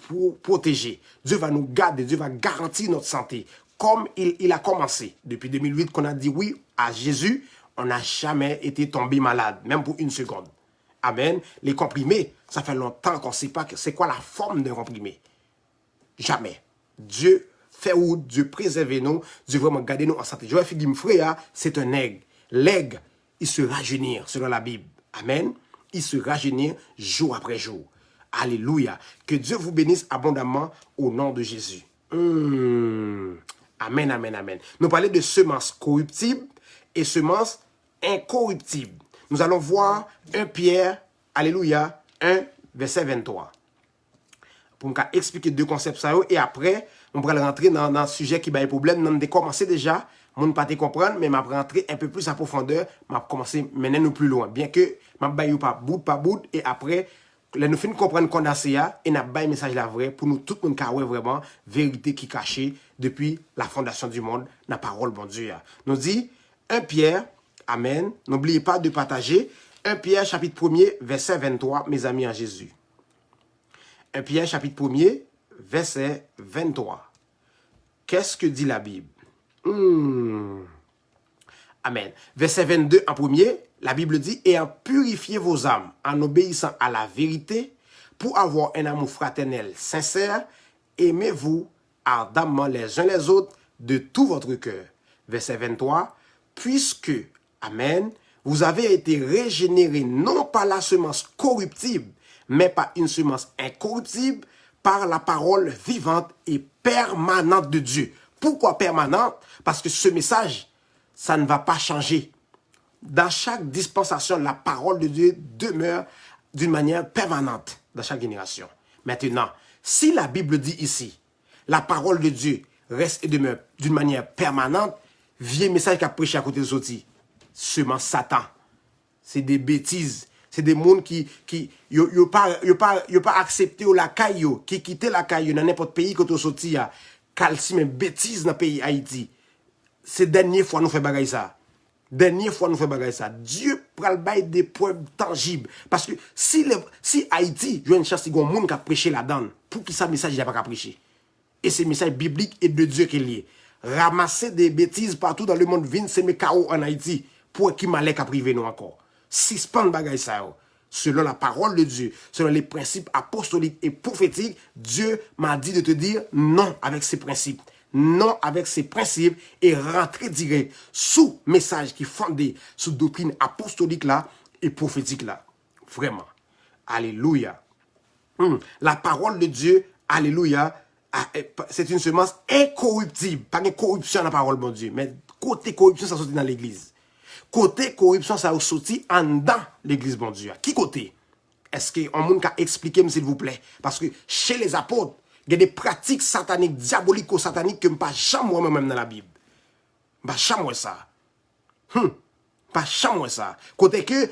[SPEAKER 1] protéger, Dieu va nous garder, Dieu va garantir notre santé. Comme il a commencé depuis 2008 qu'on a dit oui à Jésus, on n'a jamais été tombé malade, même pour une seconde. Amen. Les comprimés, ça fait longtemps qu'on ne sait pas c'est quoi la forme d'un comprimé. Jamais. Dieu fait où Dieu préserve nous, Dieu vraiment garde nous en santé. Je vais dire, mon frère, c'est un aigle. L'aigle, il se rajeunit selon la Bible. Amen. Il se rajeunit jour après jour. Alléluia. Que Dieu vous bénisse abondamment au nom de Jésus. Amen, amen, amen. Nous parlons de semences corruptibles et semences incorruptibles. Nous allons voir 1 Pierre, alléluia, 1, verset 23. Pour nous expliquer deux concepts ça et après, on va rentrer dans un sujet qui a des problèmes. Nous avons commencé déjà, on ne pas te comprendre, mais je vais rentrer un peu plus en profondeur. Je vais commencer maintenant nous plus loin. Bien que je ne vais pas bout, et après, nous finissons comprendre qu'on a ça et nous avons un message là vrai pour nous, tout le monde qui a vraiment vérité qui est cachée depuis la fondation du monde, la parole bon Dieu. Nous dit 1 Pierre, amen, n'oubliez pas de partager 1 Pierre chapitre 1er, verset 23, mes amis en Jésus. 1 Pierre chapitre 1er, verset 23. Qu'est-ce que dit la Bible? Amen. Verset 22 en premier, la Bible dit, « Ayant purifié vos âmes en obéissant à la vérité, pour avoir un amour fraternel sincère, aimez-vous ardemment les uns les autres de tout votre cœur. » Verset 23, « Puisque, amen, vous avez été régénérés non par la semence corruptible, mais par une semence incorruptible, par la parole vivante et permanente de Dieu. » Pourquoi permanente? Parce que ce message, ça ne va pas changer. Dans chaque dispensation, la parole de Dieu demeure d'une manière permanente dans chaque génération. Maintenant, si la Bible dit ici, la parole de Dieu reste et demeure d'une manière permanente, vieux message qu'a prêché à côté de Zoti, seulement Satan. C'est des bêtises. C'est des gens qui n'ont pas accepté la caille, qui quittent la caille dans n'importe pays que tu sorti, calcime bêtises dans le pays Haïti. C'est la dernière fois nous faisons bagaille ça. Dernière fois nous faisons bagaille ça. Dieu prend des preuves tangibles. Parce que si Haïti, il y a une chance qu'il y a un monde qui a prêché là-dedans, pour qui ça message n'a pas prêché. Et c'est message biblique et de Dieu qui est lié. Ramasser des bêtises partout dans le monde, c'est mes chaos en Haïti, pour qui malek a privé nous encore. Suspend bagaille ça. Selon la parole de Dieu, selon les principes apostoliques et prophétiques, Dieu m'a dit de te dire non avec ces principes. Non avec ces principes et rentrer direct sous message qui est fondé sous doctrine apostolique là et prophétique là. Vraiment. Alléluia. La parole de Dieu, alléluia, c'est une semence incorruptible. Pas de corruption dans la parole de Dieu, mais côté corruption, ça sortit dans l'église. Côté corruption, ça a sorti en dedans l'église bon Dieu. Qui côté? Est-ce qu'on monde qui a expliqué, s'il vous plaît? Parce que chez les apôtres, il y a des pratiques sataniques, diabolico-sataniques que je ne pas jamais moi-même dans la Bible. Je ne pas jamais ça. Pas jamais ça. Côté que,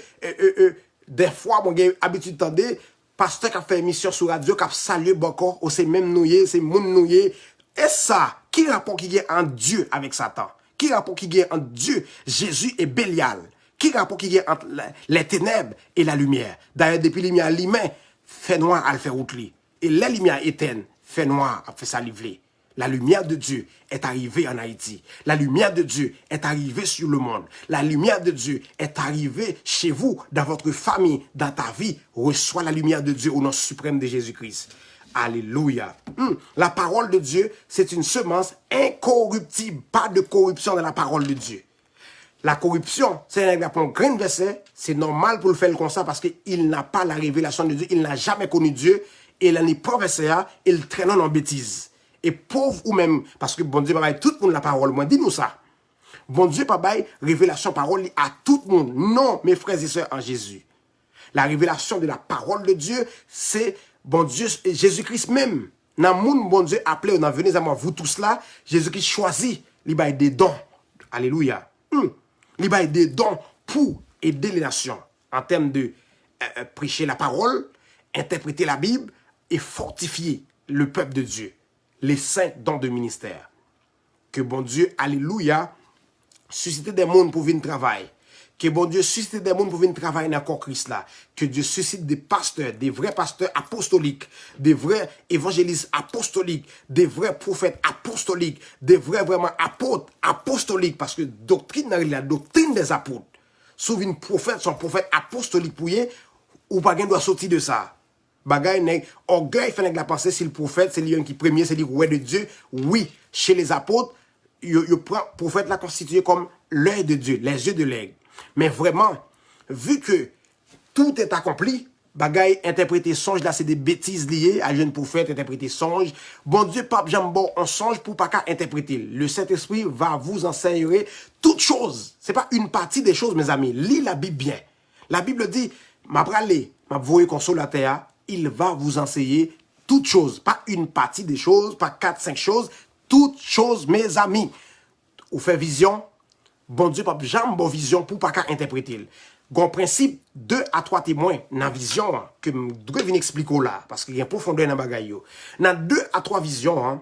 [SPEAKER 1] des fois, mon gars, habitude d'entendre, pasteur qui a fait émission sur radio, qui a salué beaucoup, ou c'est même nouillé, c'est moun nouillé. Et ça, qui rapport qui est en Dieu avec Satan? Qui rapport qui est entre Dieu, Jésus et Bélial? Qui rapport qui est entre les ténèbres et la lumière? D'ailleurs, depuis la lumière l'humain, fait noir à le faire outli. Et la lumière éteinte, fait noir à faire ça livrer. La lumière de Dieu est arrivée en Haïti. La lumière de Dieu est arrivée sur le monde. La lumière de Dieu est arrivée chez vous, dans votre famille, dans ta vie. Reçois la lumière de Dieu au nom suprême de Jésus-Christ. Alléluia. La parole de Dieu, c'est une semence incorruptible. Pas de corruption dans la parole de Dieu. La corruption, c'est un grand verset. C'est normal pour le faire comme ça parce qu'il n'a pas la révélation de Dieu. Il n'a jamais connu Dieu. Et il n'est pas verset, il traîne en bêtise. Et pauvre ou même, parce que bon Dieu, pas tout le monde la parole. Moi, dis-nous ça. Bon Dieu, pas révélation parole à tout le monde. Non, mes frères et sœurs en Jésus. La révélation de la parole de Dieu, c'est bon Dieu, Jésus-Christ même. Dans le monde, bon Dieu, appelé, on a venez à moi, vous tous là, Jésus-Christ choisit, il a des dons. Alléluia. Il a des dons pour aider les nations en termes de prêcher la parole, interpréter la Bible et fortifier le peuple de Dieu. Les saints dons de ministère. Que bon Dieu, alléluia, susciter des mondes pour venir travailler. Que bon Dieu suscite des gens pour venir travailler dans le corps Christ là. Que Dieu suscite des pasteurs, des vrais pasteurs apostoliques, des vrais évangélistes apostoliques, des vrais prophètes apostoliques, des vrais vraiment apôtres apostoliques. Parce que doctrine, la doctrine des apôtres. Souvent, prophète, son prophète apostolique pour y, ou pas doit sortir de ça. Bagay nèg orgueil fait nèg la pensée si le prophète c'est lui qui premier c'est lui roi de Dieu. Oui, chez les apôtres, yo prend prophète la constitué comme l'œil de Dieu, les yeux de l'aigle. Mais vraiment, vu que tout est accompli, bagay interpréter songe là c'est des bêtises liées à jeune prophète interpréter songe. Bon Dieu pape Jambon on songe pour pas qu'à interpréter. Le Saint-Esprit va vous enseigner toutes choses. C'est pas une partie des choses mes amis. Lis la Bible bien. La Bible dit m'a pralé, m'a voyé consolateur, il va vous enseigner toutes choses, pas une partie des choses, pas 4-5 choses, toutes choses mes amis. Ou fait vision, bon Dieu pas jamais bon vision pour pas qu'à interpréter. Gon principe 2 à 3 témoins dans vision hein, que je vais venir expliquer là parce qu'il y a une profondeur dans bagay yo. Dans 2 à 3 visions hein,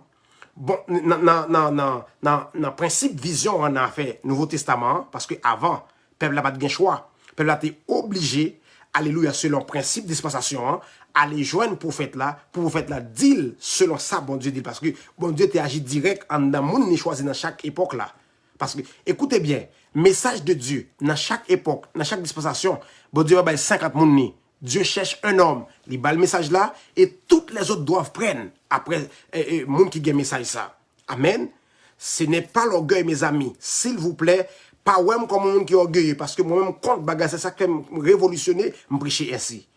[SPEAKER 1] bon dans principe vision on a fait Nouveau Testament parce que avant peuple n'a pas de choix. Peuple a été obligé alléluia selon principe dispensation hein, aller joindre prophète là pour prophète là dit selon ça bon Dieu dit parce que bon Dieu t'a agi direct en dans monde ni choisi dans chaque époque là. Parce que, écoutez bien, message de Dieu, dans chaque époque, dans chaque dispensation, bon Dieu va 50 moun. Dieu cherche un homme, il bat le message là, et toutes les autres doivent prendre après moun qui gagne message ça. Amen. Ce n'est pas l'orgueil, mes amis. S'il vous plaît, pas ouais comme moun qui est orgueilleux, parce que moi-même, contre bagage, c'est ça qui me révolutionné, me prêcher ainsi.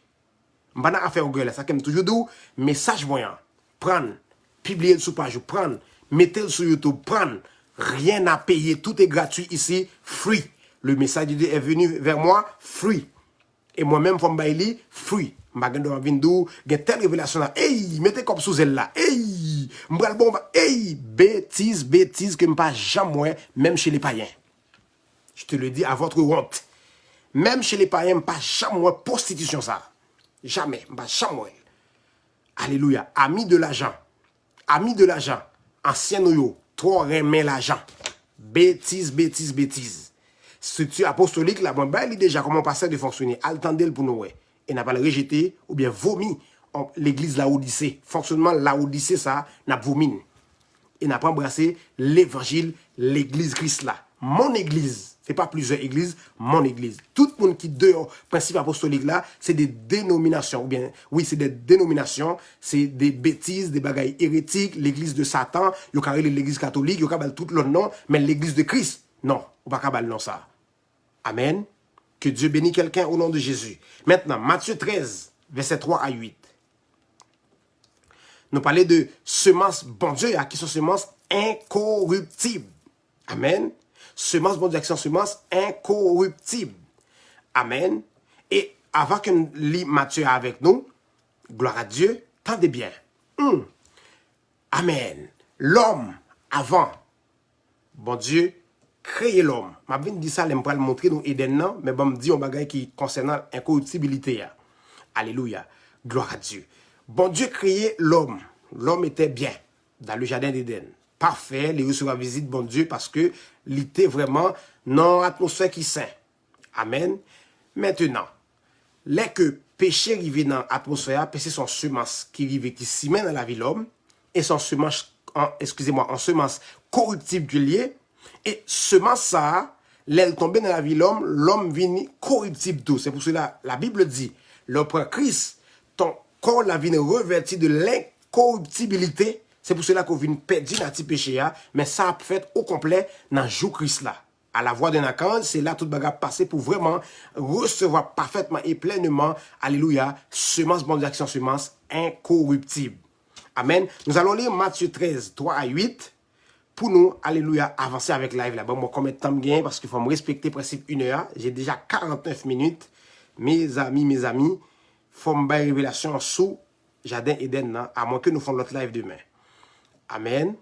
[SPEAKER 1] Je ne affaire orgueil là, ça qui me toujours dit, message voyant, prendre, publier sur page, prendre, mettez sur YouTube, prendre. Rien à payer, tout est gratuit ici, free. Le message de Dieu est venu vers moi, free. Et moi-même, pour me free. Je vais telle révélation là. Hey, mettez comme sous elle là. Hey, hey, bêtise que je ne pas jamais, même chez les païens. Je te le dis à votre honte. Même chez les païens, je ne pas jamais prostitution ça. Jamais, je pas jamais. Alléluia. Amis de l'argent. Amis de l'argent. Ancien noyau. Trop remet l'argent. Bêtise. Structure apostolique, là, bon, il déjà comment passer de fonctionner. Attendez pour nous, ouais. Et n'a pas le rejeté ou bien vomi l'église Laodicée. Fonctionnement Laodicée, ça, n'a vomi. Et n'a pas embrassé l'évangile, l'église Christ là. Mon église. C'est pas plusieurs églises, mon église. Tout le monde qui dehors, principe apostolique là, c'est des dénominations. Ou bien, oui, c'est des dénominations, c'est des bêtises, des bagailles hérétiques, l'église de Satan, il y a l'église catholique, il y a tout le nom, mais l'église de Christ, non, on ne peut pas non ça. Amen. Que Dieu bénisse quelqu'un au nom de Jésus. Maintenant, Matthieu 13, verset 3 à 8. Nous parlons de semences, bon Dieu, qui sont semences incorruptibles. Amen. Semence, bon Dieu, qui sont semences incorruptibles. Amen. Et avant que nous lisions Matthieu avec nous, gloire à Dieu, tendez bien. Amen. L'homme, avant, bon Dieu, créé l'homme. Je vais dire ça, je vais le montrer dans Eden, mais je vais dire un bagage qui concerne l'incorruptibilité. Alléluia. Gloire à Dieu. Bon Dieu créé l'homme. L'homme était bien dans le jardin d'Éden. Parfait, les recevoir visite, bon Dieu, parce que il était vraiment dans l'atmosphère qui saint. Amen. Maintenant, les que péché arrivé dans l'atmosphère, péché son semence qui arrive, qui s'y met dans la vie de l'homme, et son semence, en semence corruptible du lié, et semence ça, l'aile tombée dans la vie de l'homme, l'homme vient corruptible tout. C'est pour cela, la Bible dit, l'opre Christ, ton corps la vie revêti de l'incorruptibilité. C'est pour cela qu'on vient perdre dans petit péché, mais ça a fait au complet dans le jour Christ là. À la voix d'un accord, c'est là tout bagarre passé pour vraiment recevoir parfaitement et pleinement, alléluia, semence, bonne action, semence incorruptible. Amen. Nous allons lire Matthieu 13, 3 à 8 pour nous, alléluia, avancer avec live là. Bon, moi, combien de temps gain parce qu'il faut me respecter principe 1 heure. J'ai déjà 49 minutes. Mes amis, faut me faire révélation sous Jardin Eden, à moins que nous fassions l'autre live demain. Amen.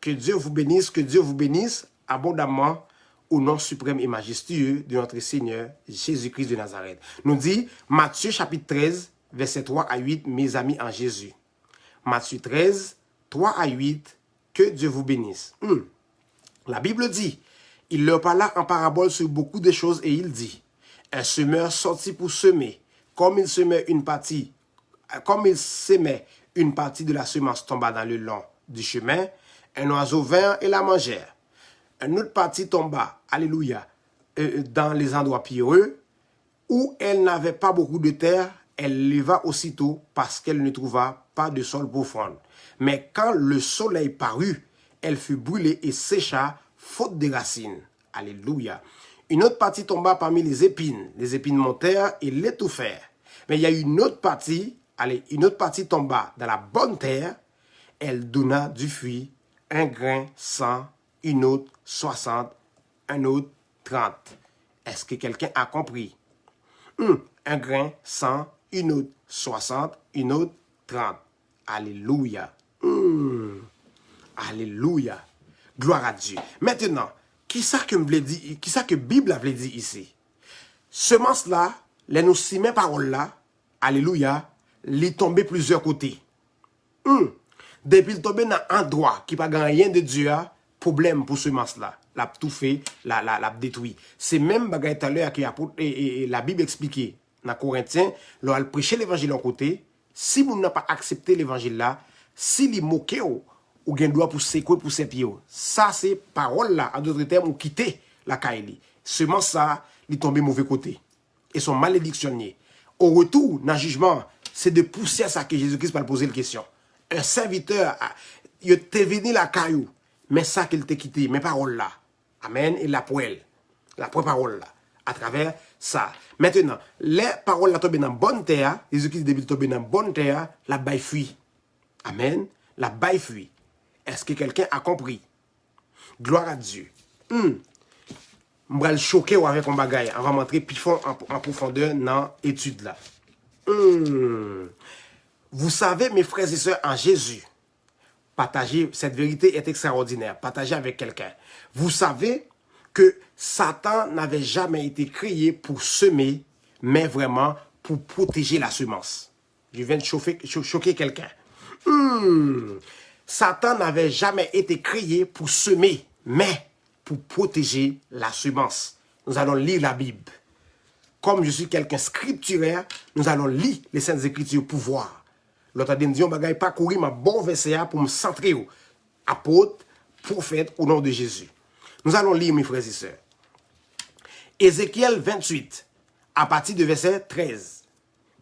[SPEAKER 1] Que Dieu vous bénisse abondamment au nom suprême et majestueux de notre Seigneur Jésus-Christ de Nazareth. Nous dit Matthieu chapitre 13, verset 3 à 8, mes amis en Jésus. Matthieu 13, 3 à 8, que Dieu vous bénisse. La Bible dit, Il leur parla en parabole sur beaucoup de choses et il dit, un semeur sortit pour semer, comme il semait une partie de la semence tomba dans le long du chemin, un oiseau vint et la mangèrent. Une autre partie tomba, alléluia, dans les endroits pierreux, où elle n'avait pas beaucoup de terre, elle leva aussitôt parce qu'elle ne trouva pas de sol profond. Mais quand le soleil parut, elle fut brûlée et sécha, faute de racines. Alléluia. Une autre partie tomba parmi les épines montèrent et l'étouffèrent. Mais il y a une autre partie tomba dans la bonne terre, elle donna du fruit, un grain 100, une autre 60, un autre 30. Est-ce que quelqu'un a compris? Un grain 100, une autre 60, une autre 30. Alléluia. Alléluia. Gloire à Dieu. Maintenant, qui ça que Bible a dit ici? Semence là, les nous si mes paroles là, alléluia, les tomber plusieurs côtés. Depuis le tomber dans un endroit qui pas rien de Dieu, problème pour semence là. L'a tout fait, l'a détruit. C'est même bagaille tout à l'heure que la Bible expliquait dans Corinthiens, lorsqu'elle prêchait l'évangile en côté, si vous n'avez pas accepté l'évangile là, si les moquez ou gen droit pour secouer pour ses pieds. Ça c'est parole là, en d'autres termes, ou quitter la caille. Semence ça, il tombe mauvais côté. Et sont malédictionnés. Au retour, dans le jugement, c'est de pousser à ça que Jésus-Christ va poser la question. Un serviteur, il t'est venu la caillou, mais ça qu'il t'a quitté, mes paroles là. Amen. Et la parole là. À travers ça. Maintenant, les paroles là tombent dans bonne terre, Jésus-Christ début tomber dans bonne terre, la baille fuit. Amen. La baille fuit. Est-ce que quelqu'un a compris? Gloire à Dieu. Je vais le choquer avec un bagage. On va montrer plus fond en profondeur dans l'étude là. Vous savez, mes frères et sœurs, en Jésus, partager cette vérité est extraordinaire. Partager avec quelqu'un. Vous savez que Satan n'avait jamais été créé pour semer, mais vraiment pour protéger la semence. Je viens de choquer quelqu'un. Satan n'avait jamais été créé pour semer, mais pour protéger la semence. Nous allons lire la Bible. Comme je suis quelqu'un scripturaire, nous allons lire les Saintes Écritures pour voir. L'autre dit, on ne pas courir ma bon verset pour me centrer au apôtre, prophète au nom de Jésus. Nous allons lire, mes frères et sœurs. Ézéchiel 28, à partir de verset 13.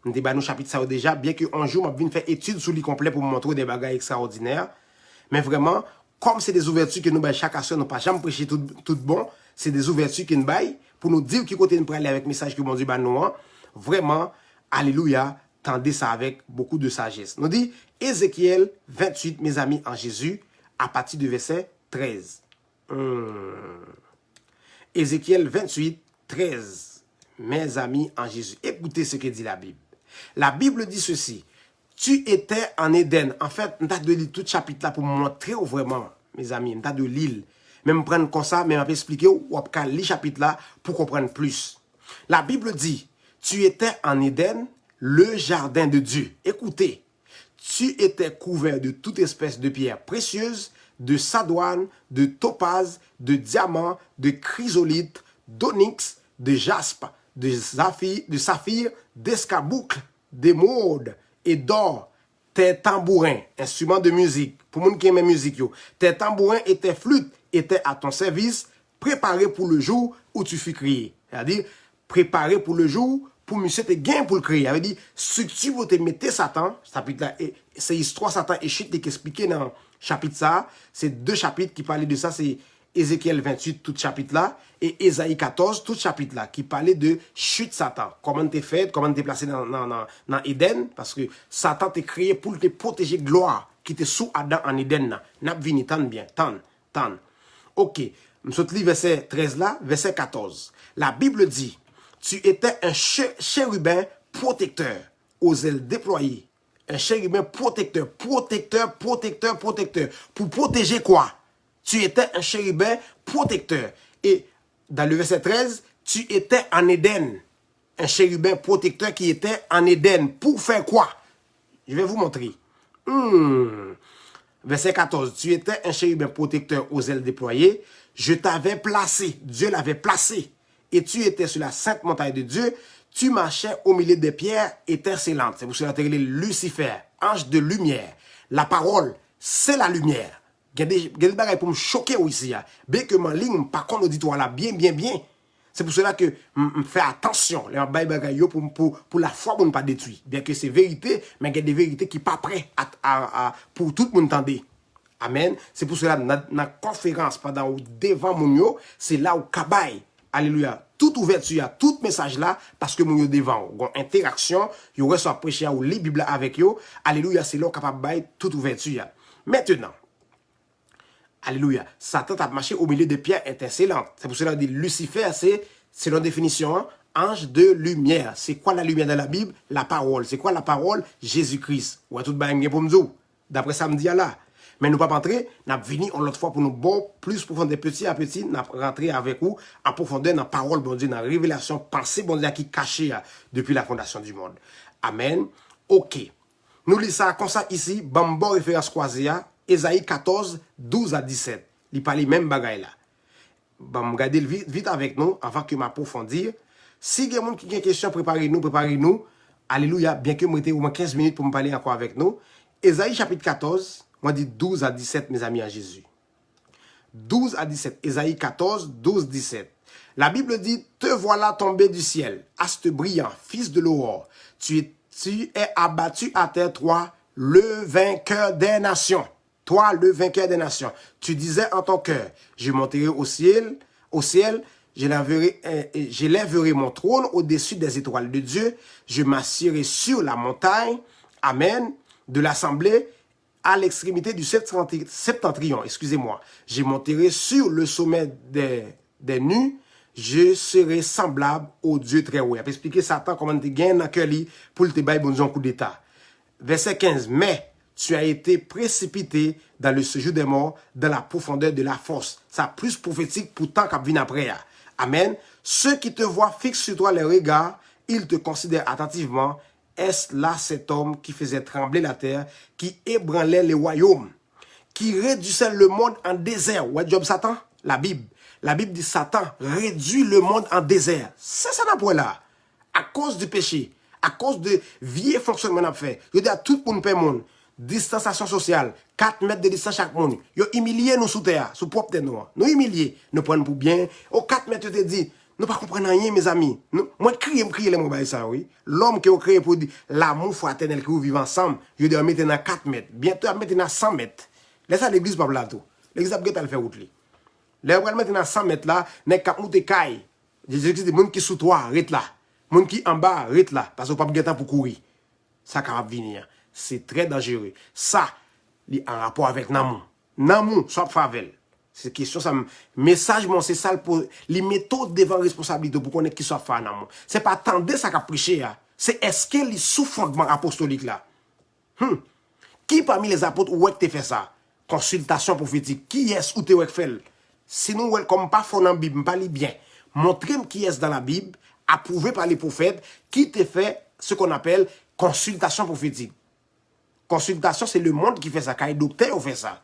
[SPEAKER 1] Nous débattons chapitre ça déjà, bien qu'un jour, je vais faire étude sur le complet pour vous montrer des bagages extraordinaires. Mais vraiment, comme c'est des ouvertures que nous baillons chaque soir, nous ne pas jamais prêcher tout bon, c'est des ouvertures que nous baillons pour nous dire qui côté nous peut aller avec le message que mon Dieu nous. Vraiment, alléluia, tendez ça avec beaucoup de sagesse. Nous dit Ézéchiel 28, mes amis en Jésus, à partir du verset 13. Ézéchiel 28, 13, mes amis en Jésus. Écoutez ce que dit la Bible. La Bible dit ceci. Tu étais en Éden. En fait, on t'a de lire tout chapitre là pour me montrer vraiment, mes amis. On t'a de lire. Même prendre comme ça, même expliquer ou après lire chapitre là pour comprendre plus. La Bible dit, tu étais en Éden, le jardin de Dieu. Écoutez, tu étais couvert de toute espèce de pierres précieuses, de sadoine, de topaz, de diamant, de chrysolite, d'onyx, de jaspe, de saphir, d'escarboucle, d'émeraude et d'or. Tes tambourins, instruments de musique, pour les gens qui aiment la musique, tes tambourins et tes flûtes étaient à ton service, préparés pour le jour où tu fus créé. C'est-à-dire, préparés pour le jour pour monsieur te gain pour le créer. Ça veut dire, si tu veux te mettre Satan, c'est histoire Satan et chute qui expliqué dans chapitre ça, c'est deux chapitres qui parlaient de ça, c'est Ézéchiel 28, tout chapitre là, et Ésaïe 14, tout chapitre là, qui parlait de chute Satan. Comment t'es fait, comment t'es placé dans Éden, parce que Satan t'est créé pour te protéger gloire, qui était sous Adam en Éden. N'a vini, tant bien, tant. Ok, je lis verset 13 là, verset 14. La Bible dit, tu étais un chérubin protecteur, aux ailes déployées. Un chérubin protecteur. Pour protéger quoi? Tu étais un chérubin protecteur. Et dans le verset 13, tu étais en Éden. Un chérubin protecteur qui était en Éden. Pour faire quoi? Je vais vous montrer. Verset 14. Tu étais un chérubin protecteur aux ailes déployées. Je t'avais placé. Dieu l'avait placé. Et tu étais sur la sainte montagne de Dieu. Tu marchais au milieu des pierres étincelantes. C'est pour cela que Lucifer, ange de lumière. La parole, c'est la lumière. Il y a des bagages pour me choquer ici. Bien que ma ligne, par contre, l'auditoire là, bien. C'est pour cela que je fais attention. Les bagages pour la foi, pour ne pas détruire. Bien que c'est vérité, mais il y a des vérités qui ne sont pas prêtes pour tout le monde entendre. Amen. C'est pour cela que dans la conférence, pendant devant mon c'est là où Kabaï, alléluia, toute ouverture, tout message là, parce que mon devant, interaction, il reçoit prêcher ou les Bibles avec eux, alléluia, c'est là où capable de toute ouverture. Maintenant, alléluia, Satan a marché au milieu des pierres étincelantes. C'est pour cela que Lucifer, c'est leur définition, hein? Ange de lumière. C'est quoi la lumière dans la Bible? La parole. C'est quoi la parole? Jésus-Christ. Ouais, tout bien pour nous. D'après ça me dit là. Mais nous ne pas rentrer, nous avons venu l'autre fois pour nous bon plus profondeur petit à petit, nous avons rentré avec vous en profondeur dans la parole, bon Dieu, dans la révélation, pensée, bon Dieu, qui est cachée depuis la fondation du monde. Amen. Ok. Nous lisons ça comme ça ici, bon référence croisée, Ésaïe 14, 12 à 17. Il parle même bagaille là. Bon, regardez vite avec nous avant que m'approfondir. Si il y a des gens qui ont des questions, préparez-nous. Alléluia, bien que moi j'étais au moins 15 minutes pour me parler encore avec nous. Ésaïe chapitre 14, moi dit 12 à 17, mes amis en Jésus. 12 à 17, Ésaïe 14, 12, 17. La Bible dit, te voilà tombé du ciel, astre brillant, fils de l'aurore. Tu es abattu à terre, toi, le vainqueur des nations. Toi, le vainqueur des nations. Tu disais en ton cœur, je monterai au ciel, j'élèverai mon trône au-dessus des étoiles de Dieu, je m'assierai sur la montagne, amen, de l'assemblée, à l'extrémité du septentrion, excusez-moi. Je monterai sur le sommet des nues, je serai semblable au Dieu très haut. Il a expliqué Satan comment tu gagnes dans cœur pour te bailler bon coup d'état. Verset 15. Mais tu as été précipité dans le séjour des morts, dans la profondeur de la force. Ça plus prophétique pour tant qu'à venir après. Amen. Ceux qui te voient fixent sur toi les regards, ils te considèrent attentivement. Est-ce là cet homme qui faisait trembler la terre, qui ébranlait les royaumes, qui réduisait le monde en désert? Ouais, job Satan? La Bible. La Bible dit Satan réduit le monde en désert. C'est ça n'a là. À cause du péché, à cause de vieux fonctionnement qu'on a fait. Il y a tout pour nous payer monde. Distanciation sociale, 4 mètres de distance chaque monde. Ils ont humilié nous sous terre, sous propre terre. Nous humiliés. Nous prenons pour bien. Au 4 mètres, tu te dis, nous ne comprenons rien, mes amis. Moi, crier les mots, ça, oui. L'homme qui a créé pour dire l'amour fraternel que vous vivez ensemble, je dois mettre dans 4 mètres. Bientôt, à mettre dans 100 mètres. Laissez l'église pas là tout. L'église a le faire route. Les gens mettre dans 100 mètres là, n'est qu'à monter caille. Jésus-Christ dit, monde qui sous toi, reste là. Monde qui en bas, reste là. Parce que pas de temps pour courir. Ça va venir. C'est très dangereux. Ça, il en rapport avec Namou. Namou, soit favel. C'est question, ça message, c'est ça pour les méthodes devant responsabilité pour connaître qui soit fait Namou. C'est pas attendre ça qu'a prêché. C'est est-ce que les sous-fondements apostoliques là. Qui parmi les apôtres ou est fait ça? Consultation prophétique. Qui est-ce ou te fait? Sinon, comme pas fond dans la Bible, pas bien. Montrez-moi qui est dans la Bible, approuvé par les prophètes, qui te fait ce qu'on appelle consultation prophétique. Consultation, c'est le monde qui fait ça. Quand les docteurs fait ça.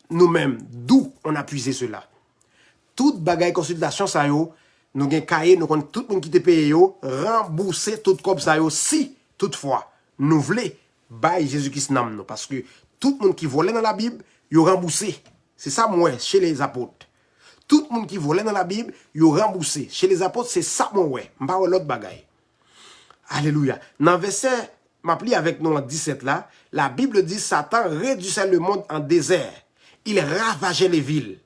[SPEAKER 1] Nous-mêmes, d'où on a puisé cela? Toute bagaille consultation, ça yo, nous avons cahier, nous avons tout le monde qui te paye yo, rembourser tout comme ça yo, si, toutefois, nous voulons, bailler Jésus-Christ nam nous. Parce que tout le monde qui volait dans la Bible, yo remboursé. C'est ça, moi, chez les apôtres. Tout le monde qui volait dans la Bible, yo remboursé. Chez les apôtres, c'est ça, moi, ouais. M'pa l'autre bagaille. Alléluia. Dans le verset, m'appli avec nous en 17 là, la Bible dit Satan réduisait le monde en désert. Il ravageait les villes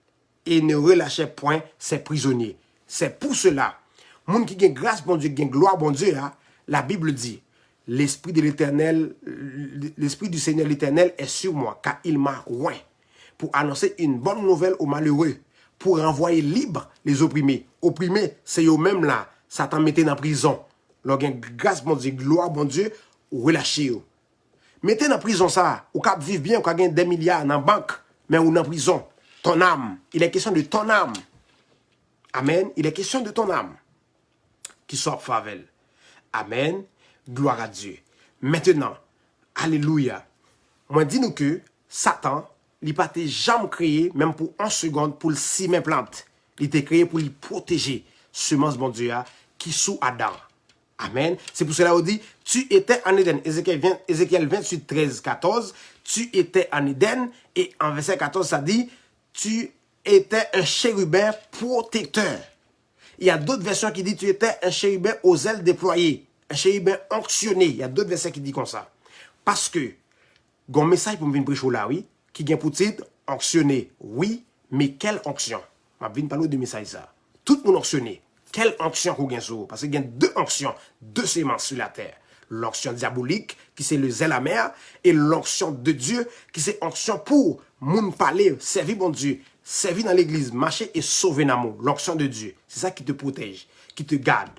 [SPEAKER 1] et ne relâchait point ses prisonniers. C'est pour cela, monde qui gagne grâce, bon Dieu, gagne gloire, bon Dieu, là, la Bible dit, l'Esprit de l'Éternel, l'Esprit du Seigneur l'Éternel est sur moi, car il m'a oint pour annoncer une bonne nouvelle aux malheureux, pour renvoyer libre les opprimés. Opprimés, c'est eux-mêmes là, Satan mettait en prison. Lorsqu'il grâce, bon Dieu, gloire, bon Dieu, relâchez. Mettez dans prison ça, ou cap vivre bien, ou cap gagner des milliards dans la banque, mais ou dans prison. Ton âme, il est question de ton âme. Amen. Il est question de ton âme qui sort favel. Amen. Gloire à Dieu. Maintenant, alléluia. Moi, dis-nous que Satan, il n'a pas été jamais créé, même pour 1 seconde, pour le semer plante. Il était créé pour lui protéger semence bon Dieu qui sous Adam. Amen. C'est pour cela qu'on dit, tu étais en Éden. Ézéchiel 28, 13, 14. Tu étais en Éden. Et en verset 14, ça dit, tu étais un chérubin protecteur. Il y a d'autres versions qui disent, tu étais un chérubin aux ailes déployées. Un chérubin onctionné. Il y a d'autres versets qui disent comme ça. Parce que, un message pour me venir prêcher là, oui, qui vient pour titre, onctionné. Oui, mais quelle onction? Je viens parler de message ça. Tout le monde onctionné. Quelle onction qu'on gagne sur? Parce qu'il y a deux onctions, deux semences sur la terre. L'onction diabolique, qui c'est le zèle amer, et l'onction de Dieu, qui c'est onction pour moun parler, servir bon Dieu, servir dans l'église, marcher et sauver l'amour. L'onction de Dieu. C'est ça qui te protège, qui te garde.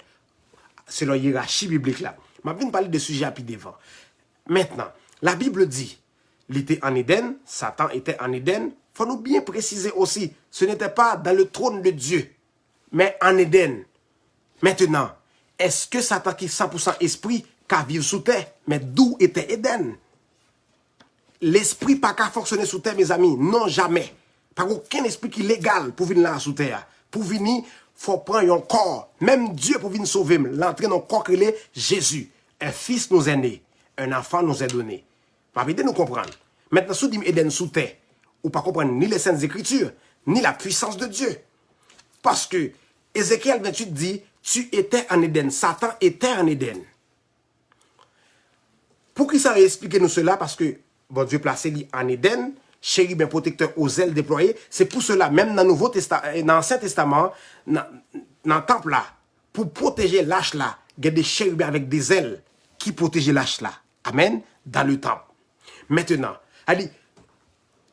[SPEAKER 1] C'est la hiérarchie biblique là. Je viens parler de sujets à puis devant. Maintenant, la Bible dit, il était en Éden, Satan était en Éden. Il faut nous bien préciser aussi, ce n'était pas dans le trône de Dieu, mais en Éden. Maintenant, est-ce que Satan qui est 100% esprit, qu'à vivre sous terre, mais d'où était Éden? L'esprit pas qu'à fonctionner sous terre, mes amis, non jamais. Pas aucun esprit qui est légal pour venir là sous terre. Pour venir, faut prendre un corps. Même Dieu pour venir sauver, l'entrer dans le corps qu'il est Jésus. Un fils nous est né, un enfant nous est donné. Pas bien nous comprendre. Maintenant, si vous dites Éden sous terre, ou pas comprendre ni les Saintes Écritures, ni la puissance de Dieu. Parce que Ézéchiel 28 dit, tu étais en Éden, Satan était en Éden. Pour qui ça va expliquer nous cela? Parce que bon Dieu placé en Éden, chérubin protecteur aux ailes déployées, c'est pour cela, même dans l'Ancien Testament, dans le temple là, pour protéger l'âche là, il y a des chérubins avec des ailes qui protègent l'âche là. Amen. Dans le temple. Maintenant,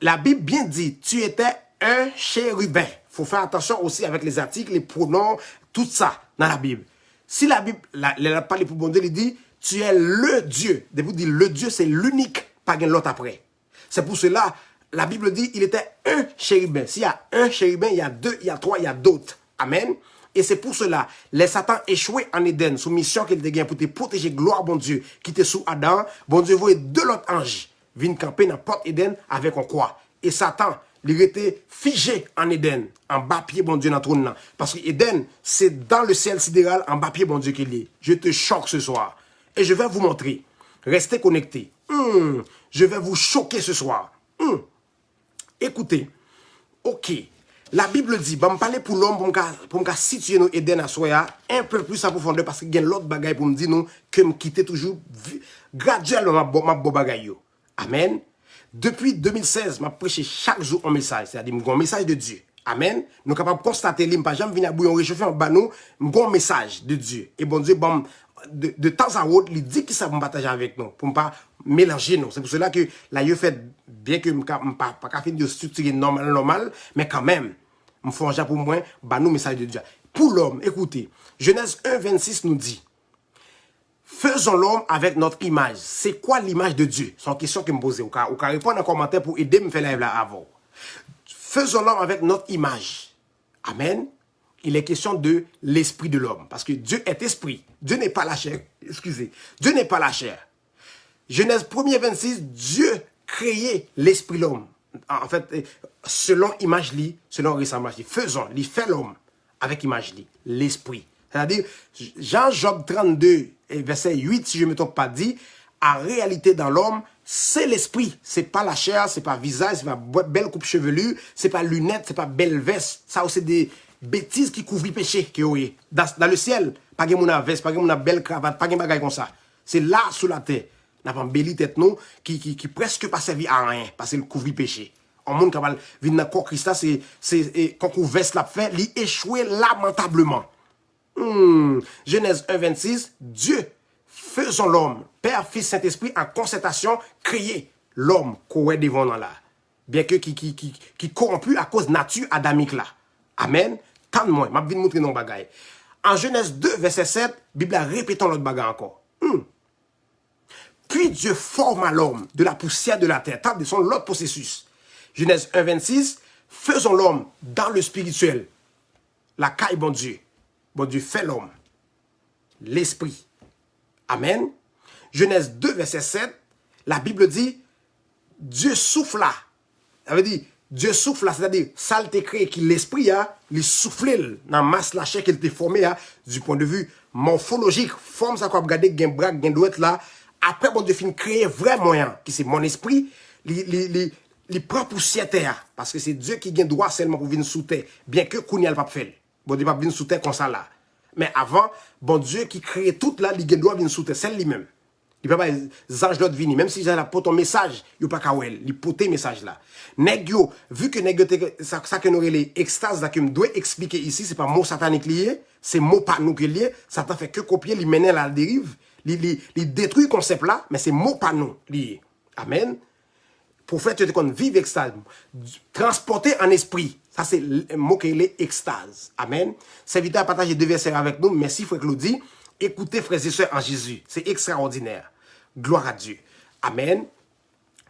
[SPEAKER 1] la Bible bien dit, tu étais un chérubin. Il faut faire attention aussi avec les articles, les pronoms, tout ça dans la Bible. Si la Bible, elle n'a pas les pour bon Dieu, il dit, tu es le Dieu. Depuis dit le Dieu, c'est l'unique, pas l'autre après. C'est pour cela, la Bible dit, il était un chérubin. S'il y a un chérubin, il y a deux, il y a trois, il y a d'autres. Amen. Et c'est pour cela, les Satan échoué en Éden, sous mission qu'il était pour te protéger, gloire bon Dieu, qui était sous Adam. Bon Dieu voyait deux autres anges viennent camper dans la porte Éden avec un quoi. Et Satan, il était figé en Éden, en bas pied bon Dieu dans le trône. Parce que Éden, c'est dans le ciel sidéral, en bas pied bon Dieu qu'il est. Je te choque ce soir. Et je vais vous montrer. Restez connectés. Je vais vous choquer ce soir. Écoutez. Ok. La Bible dit, bah, me parler pour l'homme, pour me situer nous Éden à Soya, un peu plus en profondeur, parce qu'il y a l'autre bagaille pour me dire nous, que me quitter toujours graduellement ma bon bagaille. Amen. Depuis 2016, je prêché chaque jour un message, c'est-à-dire un message de Dieu. Amen. Nous sommes capables de constater, je ne vais jamais venir à bouillon réchauffer en bas nous, un message de Dieu. Et bon Dieu, bon, de temps à autre, il dit qu'il ça pour partager avec nous, pour ne pas mélanger nous. C'est pour cela que là, il fait bien que je ne pas faire de structure normal, mais quand même, je fais pour moi, bah nous message de Dieu. Pour l'homme, écoutez, Genèse 1, 26 nous dit, faisons l'homme avec notre image. C'est quoi l'image de Dieu? C'est une question que me pose. Ou qu'à répondre en commentaire pour aider me faire live là avant. Faisons l'homme avec notre image. Amen. Il est question de l'esprit de l'homme. Parce que Dieu est esprit. Dieu n'est pas la chair. Excusez. Dieu n'est pas la chair. Genèse 1er 26, Dieu créait l'esprit de l'homme. En fait, selon image li, selon ressemblance li. Faisons, il fait l'homme avec image li, l'esprit. C'est-à-dire, Jean-Job 32, verset 8, si je ne me trompe pas, dit, en réalité dans l'homme, c'est l'esprit. C'est pas la chair, c'est pas visage, c'est pas belle coupe chevelue, c'est pas lunettes, c'est pas belle veste. Ça aussi, c'est des bêtises qui couvrent le péché. Dans le ciel, pas de mon veste, pas de mon belle cravate, pas de bagaille comme ça. C'est là, sous la terre. N'a pas belli tête nous, qui presque pas servi à rien, parce qu'il couvre le péché. En monde qui va venir dans le corps Christ, c'est quand on veste la fait, il échoué lamentablement. Genèse 1, 26, Dieu, faisons l'homme, Père, Fils, Saint-Esprit, en concertation, créer l'homme qu'on est devant là. Bien que qui corrompu à cause de nature adamique là. Amen. Calme-moi, je vais vous montrer nos bagailles. En Genèse 2, verset 7, Bible a répété l'autre bagaille encore. Puis Dieu forma l'homme de la poussière de la terre. Table de son l'autre processus. Genèse 1, 26, faisons l'homme dans le spirituel. La caille, bon Dieu. Bon Dieu fait l'homme. L'esprit. Amen. Genèse 2, verset 7, la Bible dit, Dieu souffle là. Ça veut dire, Dieu souffle là, c'est-à-dire, ça le créé qui l'esprit a, il souffle dans la masse la chair qu'il t'a formé du point de vue morphologique, forme ça qu'on regarder, gain bras, gain doigt là. Après, bon Dieu fin créer vrai moyen, qui c'est mon esprit, il prend poussière terre, parce que c'est Dieu qui gagne droit seulement pour venir sous terre, bien que Kounia pas fait. Bon Dieu pas venir sous terre comme ça là. Mais avant, bon Dieu qui crée tout là, il gagne droit venir sous terre, c'est lui-même. Il peut pas les anges d'autres venir, même si j'ai la pote un message, il pas kawel, il pote message là. Nèg yo, vu que nèg ça que nous les extase là que me doit expliquer ici, c'est pas mot satanique lié, c'est mot pas nous que lié, Satan fait que copier, il mène à la dérive, il détruit le concept là, mais c'est mot pas nous lié. Amen. Pour faire que qu'on vive extase, transporter en esprit, ça c'est le mot qui est extase. Amen. C'est vite à partager deux versets avec nous. Merci frère Claudie. Écoutez frères et sœurs en Jésus, c'est extraordinaire. Gloire à Dieu. Amen.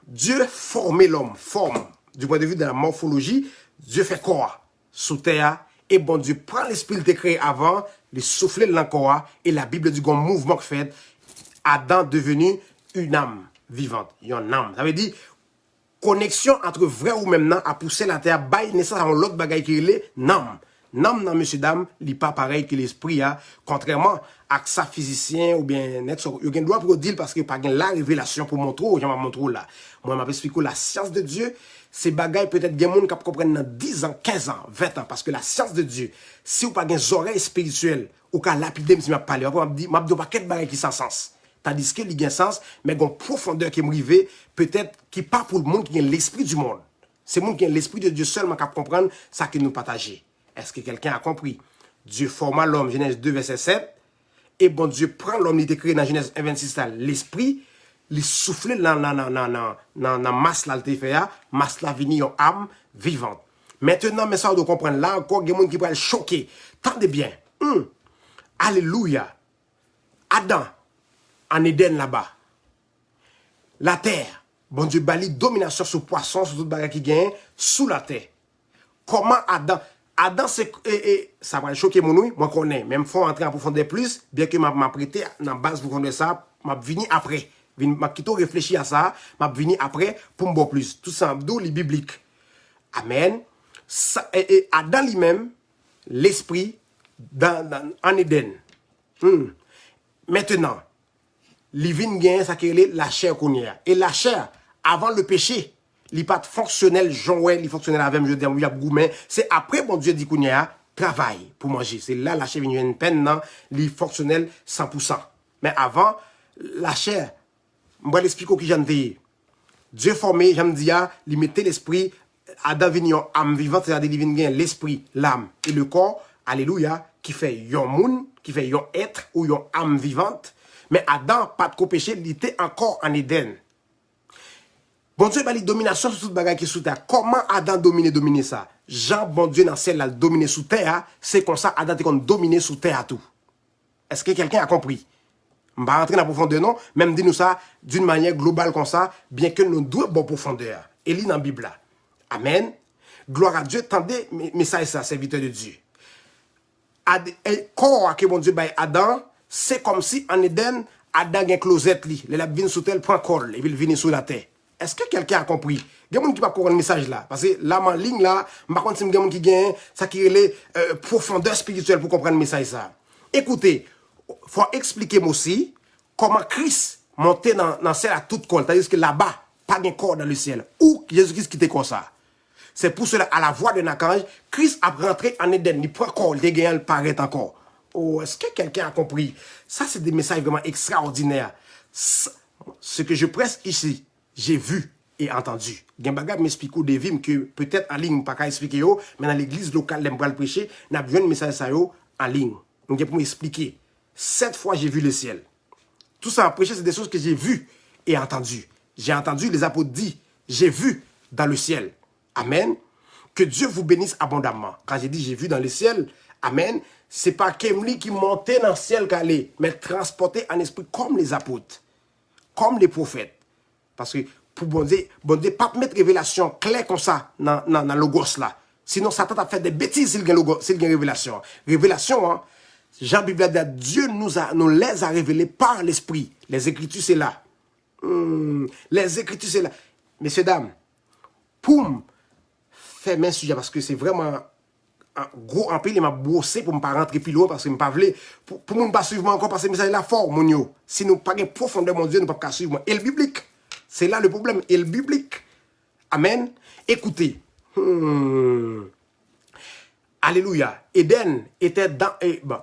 [SPEAKER 1] Dieu formait l'homme, forme. Du point de vue de la morphologie, Dieu fait corps sous terre. Et bon Dieu prend l'esprit qu'il a créé avant, le souffle de l'encore. Et la Bible dit qu'on mouvement fait. Adam devenu une âme vivante. Une âme. Ça veut dire, connexion entre vrai ou même nan a poussé la terre, bail naissance à l'autre bagaille qui est nam. Nam, nan, monsieur, dame, il n'est pas pareil que l'esprit, contrairement à sa physicien ou bien net, il y a un droit pour dire parce que pas la révélation pour montrer, ou j'en montrer là. Moi, je expliqué la science de Dieu, ces bagailles peut-être des gens qui comprennent dans 10 ans, 15 ans, 20 ans, parce que la science de Dieu, si vous n'avez pas des oreilles spirituelles, ou qu'à lapider, si je parle, je vais dire, je ne pas quel bagaille qui sans sens. Tandis que il y a un sens, mais il y a une profondeur qui est arrivée, peut-être qui pas pour le monde qui a l'esprit du monde. C'est le monde qui a l'esprit de Dieu seulement qui comprendre ça que nous partageons. Est-ce que quelqu'un a compris? Dieu forma l'homme, Genèse 2, verset 7. Et bon Dieu prend l'homme, il était créé dans Genèse 1, 26, l'esprit, il souffle dans la masse là, il fait, masse là, vini en âme vivante. Maintenant, mais ça, on doit comprendre, là encore, il y a des gens qui vont être choqués. Tendez bien. Alléluia. Adam, en Éden là-bas. La terre. Bon Dieu bali domination sur poisson, sur tout bagage qui gagne, sous la terre. Comment Adam, c'est, ça va choquer mon ouïe, moi connais, même faut entrer en profondeur plus, bien que m'a prêté dans base pour connaître ça, m'a venu après. M'a quitté réfléchir à ça, m'a venu après pour me voir plus. Tout ça, d'où les bibliques. Amen. Ça, et Adam lui-même, l'esprit, en Éden. Maintenant, li vin gen ça qui est la chair qu'on y a. Et la chair, avant le péché, li pas fonctionnel, Joël, li fonctionnel avec je dis, mais c'est après, bon Dieu dit qu'on y a, travail pour manger. C'est là, la chair vient une peine, non, li fonctionnel 100%. Mais avant, la chair, je vais l'expliquer au qui j'en dis. Dieu formé, j'aime dire, il mettait l'esprit, Adam vient en âme vivante, c'est-à-dire il vient l'esprit, l'âme et le corps, alléluia, qui fait yon moun, qui fait yon être ou yon âme vivante. Mais Adam, pas de péché, il était encore en Éden. Bon Dieu, il domination sur toute bagaille qui est sous terre. Comment Adam dominer ça? Jean, bon Dieu, dans celle là, dominer sous terre, c'est comme ça, Adam est dominé sous terre à tout. Est-ce que quelqu'un a compris? Je ne vais pas rentrer dans la profondeur, non, même dis-nous ça d'une manière globale comme ça, bien que nous devons bonne profondeur. Et lit dans la Bible là. Amen. Gloire à Dieu, tendez, mais ça et ça, serviteur de Dieu. Corps que bon Dieu baille Adam, c'est comme si en Éden, Adam a un closet li. Le lab vient sous terre, prend col, et puis il vient sur la terre. Est-ce que quelqu'un a compris? Il y a des gens qui ne comprennent pas le message là. Parce que là, en ligne là, par contre, c'est des gens qui gagnent, ça qui est les profondeur spirituelle pour comprendre le message ça. Écoutez, il faut expliquer moi aussi comment Christ montait dans le ciel à toute col. C'est-à-dire que là-bas, pas de corps dans le ciel. Ou Jésus-Christ qui était comme ça. C'est pour cela, à la voix de Nakange, Christ a rentré en Éden. Il prend corps, il gagne, il paraît encore. Oh, est-ce que quelqu'un a compris? Ça, c'est des messages vraiment extraordinaires. Ce que je presse ici, j'ai vu et entendu. Gambaga m'explique des vimes que peut-être en ligne, pas qu'à expliquer, mais dans l'église locale, l'aime pas le prêcher, n'a besoin de message ça en ligne. Donc, pour m'expliquer. 7 fois, j'ai vu le ciel. Tout ça à prêcher, c'est des choses que j'ai vues et entendues. J'ai entendu les apôtres dire, j'ai vu dans le ciel. Amen. Que Dieu vous bénisse abondamment. Quand j'ai dit j'ai vu dans le ciel, amen, c'est pas Kemli qui montait dans le ciel qu'allait, mais transporté en esprit comme les apôtres, comme les prophètes. Parce que pour bon Dieu pas mettre révélation claire comme ça dans le logos là. Sinon, Satan a fait des bêtises s'il y a une révélation. Révélation, hein, Jean Bible dit, Dieu nous les a révélés par l'esprit. Les Écritures, c'est là. Les Écritures, c'est là. messieurs, dames, pour faire mes sujets, parce que c'est vraiment un gros en pile, il m'a brossé pour ne pas rentrer plus loin, parce que je ne pas pour ne pas suivre encore, parce que le message est là fort, mon yo. Si nous pas de profondeur, mon Dieu, nous ne pouvons pas suivre. Et le biblique, c'est là le problème, et le biblique. Amen. Écoutez. Alléluia. Eden était dans,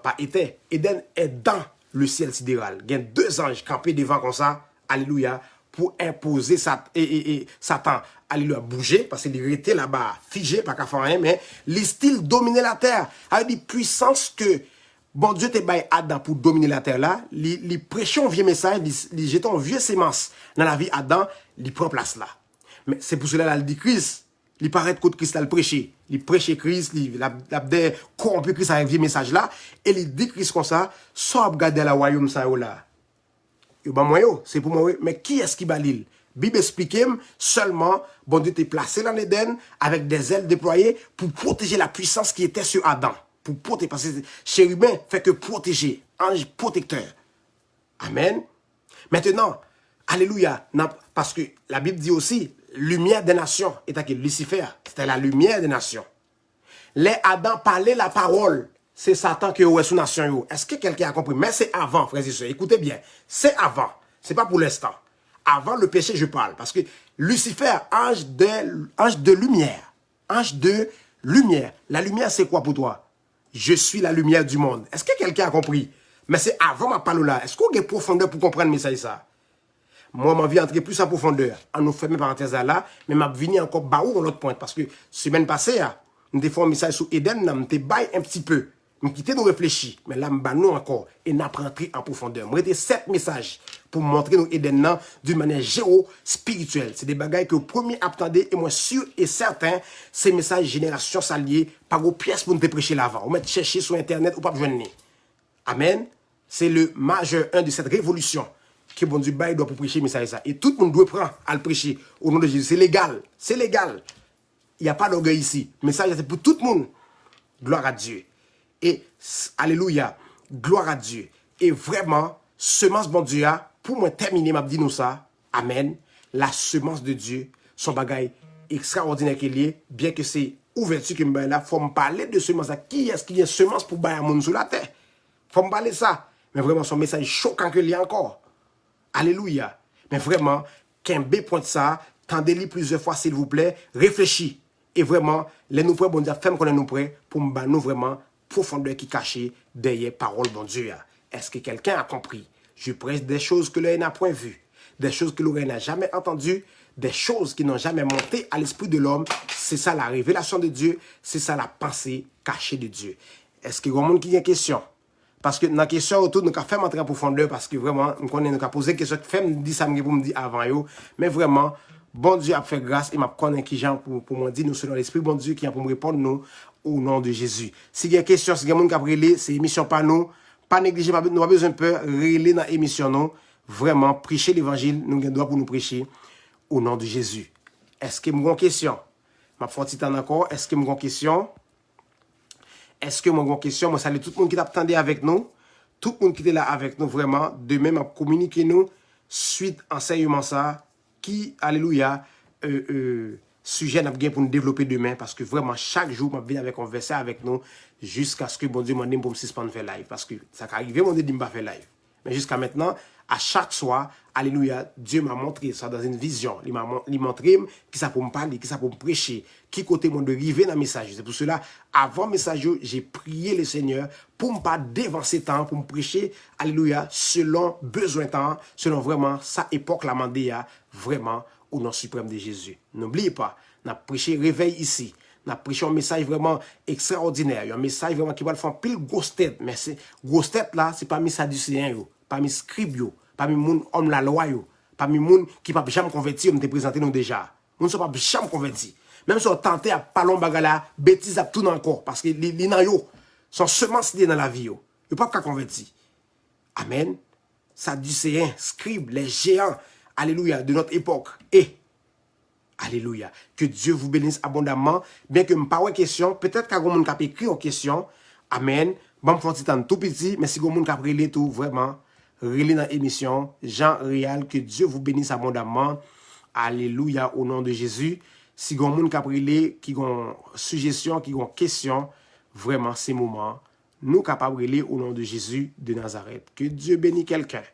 [SPEAKER 1] pas était, Eden est dans le ciel sidéral. Il y a 2 anges campés devant comme ça. Alléluia. Pour imposer Satan. Alléluia. Bouger, parce qu'il était là-bas, figé, pas qu'à faire rien, mais les styles dominaient la terre. Avec des puissances que, bon Dieu te baille Adam pour dominer la terre là, les prêchons vieux message, les jetons vieux sémences dans la vie Adam, les prend place là. Mais c'est pour cela qu'il dit Christ, il paraît que Christ a le prêché. Il prêche Christ, il a corrompu Christ avec vieux message là, et il dit Christ comme ça, soit regarder la royaume ça là. C'est pour moi, mais qui est-ce qui balil? Bible explique seulement, bon Dieu t'est placé dans l'Éden avec des ailes déployées pour protéger la puissance qui était sur Adam. Pour protéger, parce que chérubin fait que protéger, ange protecteur. Amen. Maintenant, alléluia, parce que la Bible dit aussi, lumière des nations, et que Lucifer, c'était la lumière des nations. Les Adam parlait la parole. C'est Satan qui est sous nation. Est-ce que quelqu'un a compris? Mais c'est avant, frères et sœurs. Écoutez bien. C'est avant. C'est pas pour l'instant. Avant le péché, je parle. Parce que Lucifer, ange de lumière. Ange de lumière. La lumière, c'est quoi pour toi? Je suis la lumière du monde. Est-ce que quelqu'un a compris? Mais c'est avant ma parole là. Est-ce qu'on a une profondeur pour comprendre le message ça? Moi, ma vie entrer plus en profondeur. On nous fait mes parenthèses là, mais m'a venu encore bas ou l'autre point. Parce que semaine passée, nous avons fait un message sur Eden, nous avons bail un petit peu. Nous quittons nous réfléchir, mais là, nous encore, et nous rentré en profondeur. Nous avons 7 messages pour montrer nous Eden d'une manière géo-spirituelle. C'est des bagailles que vous premier attendez, et moi sûr et certain, ces messages génération s'allier par vos pièces pour nous prêcher l'avant. Vous mettez chercher sur Internet ou pas besoin de ni. Amen. C'est le majeur 1 de cette révolution que bon Dieu doit pour prêcher le message. Et tout le monde doit prendre à le prêcher au nom de Jésus. C'est légal. C'est légal. Il n'y a pas d'orgueil ici. Le message c'est pour tout le monde. Gloire à Dieu. Et alléluia. Gloire à Dieu. Et vraiment, semence bon Dieu, pour moi terminer, m'a dit nous ça. Amen. La semence de Dieu, son bagage extraordinaire qu'il est, bien que c'est ouverture que me là, faut me parler de semence. Qui est-ce qui est semence pour bailler monde sur la terre? Faut me parler de ça. Mais vraiment, son message choquant qu'il y a encore. Alléluia. Mais vraiment, qu'un B pointe ça, tendez-le plusieurs fois, s'il vous plaît, réfléchis. Et vraiment, les nous prêts, bon Dieu, faites qu'on est nous prêts pour nous vraiment profondeur qui cachée derrière parole, bon Dieu. Est-ce que quelqu'un a compris? Je prêche des choses que l'œil n'a point vues, des choses que l'oreille n'a jamais entendues, des choses qui n'ont jamais monté à l'esprit de l'homme. C'est ça la révélation de Dieu, c'est ça la pensée cachée de Dieu. Est-ce qu'il y a un monde qui a une question? Parce que dans la question autour, nous avons fait entrer en profondeur parce que vraiment, nous avons posé une question, fait me dire ça pour me dire avant, mais vraiment, bon Dieu a fait grâce et m'a connaît qui gens pour me dire nous selon l'esprit, bon Dieu qui a pour me répondre nous au nom de Jésus. Si il y a une question, si il y a un monde qui a relé, c'est émission pas nous, pas négliger, nous avons besoin de peur, relé dans l'émission nous, vraiment, prêcher l'évangile, nous avons droit pour nous prêcher au nom de Jésus. Est-ce que vous avez une question? Ma foi, encore, est-ce que vous avez une question? Est-ce que mon question, moi salue tout le monde qui t'attendait avec nous, tout le monde qui était là avec nous vraiment, demain m'a communiqué nous suite enseignement ça qui alléluia sujet n'a bien pour nous développer demain parce que vraiment chaque jour m'a venir avec un verset avec nous jusqu'à ce que bon Dieu m'a dit pour me suspendre faire live parce que ça arrive mon Dieu dit pas faire live. Mais jusqu'à maintenant, à chaque soir, alléluia, Dieu m'a montré ça dans une vision. Il m'a montré qui ça pour me parler, qui ça pour me prêcher, qui côté moi de arriver dans le message. C'est pour cela, avant le message, j'ai prié le Seigneur pour ne pas dévancer temps, pour me prêcher, alléluia, selon besoin de temps, selon vraiment sa époque, la mandé, vraiment au nom suprême de Jésus. N'oubliez pas, on a prêché réveil ici. On a prêché un message vraiment extraordinaire. Un message vraiment qui va le faire pile grosse tête. Mais c'est grosse tête là, c'est pas mis sadducéen, pas mis scribe, pas mis moun homme la loi, pas mis moun qui pas jamais converti, on te présenté nous déjà. Moun sont pas jamais converti. Même si on tenté à parler bagala, bêtise à tout encore parce que les nan yo sont semences dans la vie yo. Yo pas converti. Amen. Sadducéen, scribe, les géants, alléluia, de notre époque. Et alléluia. Que Dieu vous bénisse abondamment. Bien que je n'ai pas de question, peut-être qu'il y a quelqu'un qui a écrit une question. Amen. Bon, je vais tout petit, mais si vous avez relé tout, vraiment, relé dans l'émission, Jean Réal, que Dieu vous bénisse abondamment. Alléluia, au nom de Jésus. Si vous avez des gens qui ont suggestions, qui ont questions, vraiment, ces moments, nous capables de au nom de Jésus de Nazareth. Que Dieu bénisse quelqu'un.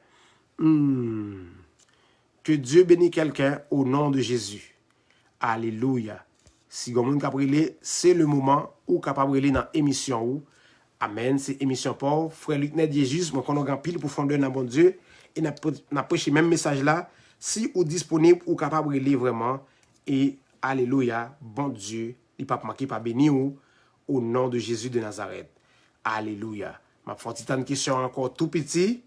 [SPEAKER 1] Que Dieu bénisse quelqu'un au nom de Jésus. Alléluia. Si vous avez des gens c'est le moment où capable de dans l'émission. Amen. C'est émission pour Frère Luc Ned Jésus. Moi, on a pile pour fonder dans bon Dieu. Et n'a prêché même message là. Si vous disponible ou capable de lire vraiment. Et alléluia, bon Dieu, il pas manquer pas béni ou au nom de Jésus de Nazareth. Alléluia. M'a fait une question encore tout petit.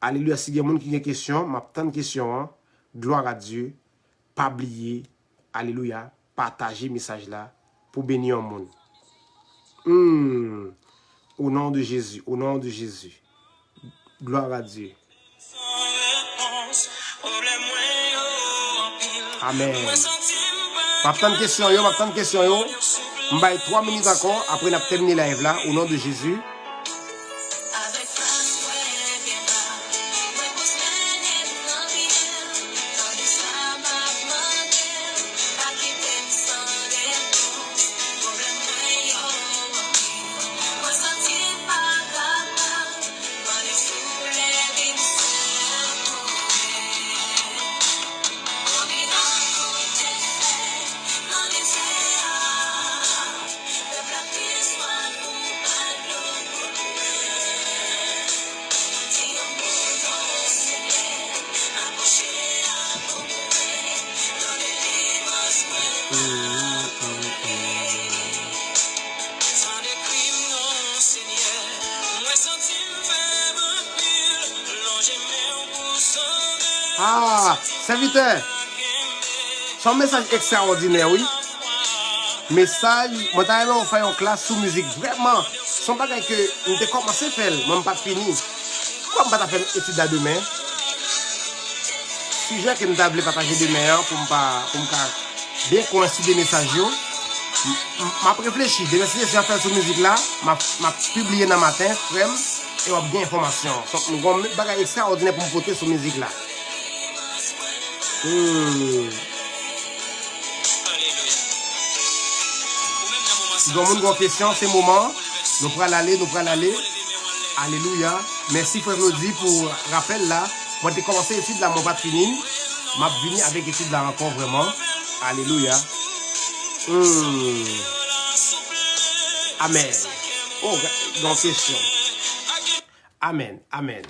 [SPEAKER 1] Alléluia, si il y a des gens qui ont des questions, m'a tant de questions. Hein? Gloire à Dieu. Pas oublier. Alléluia. Partager message là pour bénir le monde. Au nom de Jésus, au nom de Jésus. Gloire à Dieu. Amen. M'attends de question yo, m'attends de question yo. M'baye 3 minutes encore après n'a terminé live là au nom de Jésus. Ah, serviteur. Son message extraordinaire, oui. Message, moi t'as on fait en classe sous musique. Vraiment, son bagage que nous avons commencé à faire, même pas fini. Pourquoi on pas faire étude à demain? Sujet que nous avons partager demain pour me bien coïncider message. M'a réfléchi, de essayer de faire sous musique là, m'a publié dans matin, frère, et on a bien information. Nous avons un bagage extraordinaire pour me porter sur musique là. Si vous avez une question, c'est le moment. Nous pourrons aller, Alléluia. Merci Frère Lodi pour rappel là. Moi, j'ai commencé l'étude là, mon pas fini. M'a venu avec l'étude là encore vraiment. Alléluia. Amen. Oh, dans question. Amen, amen.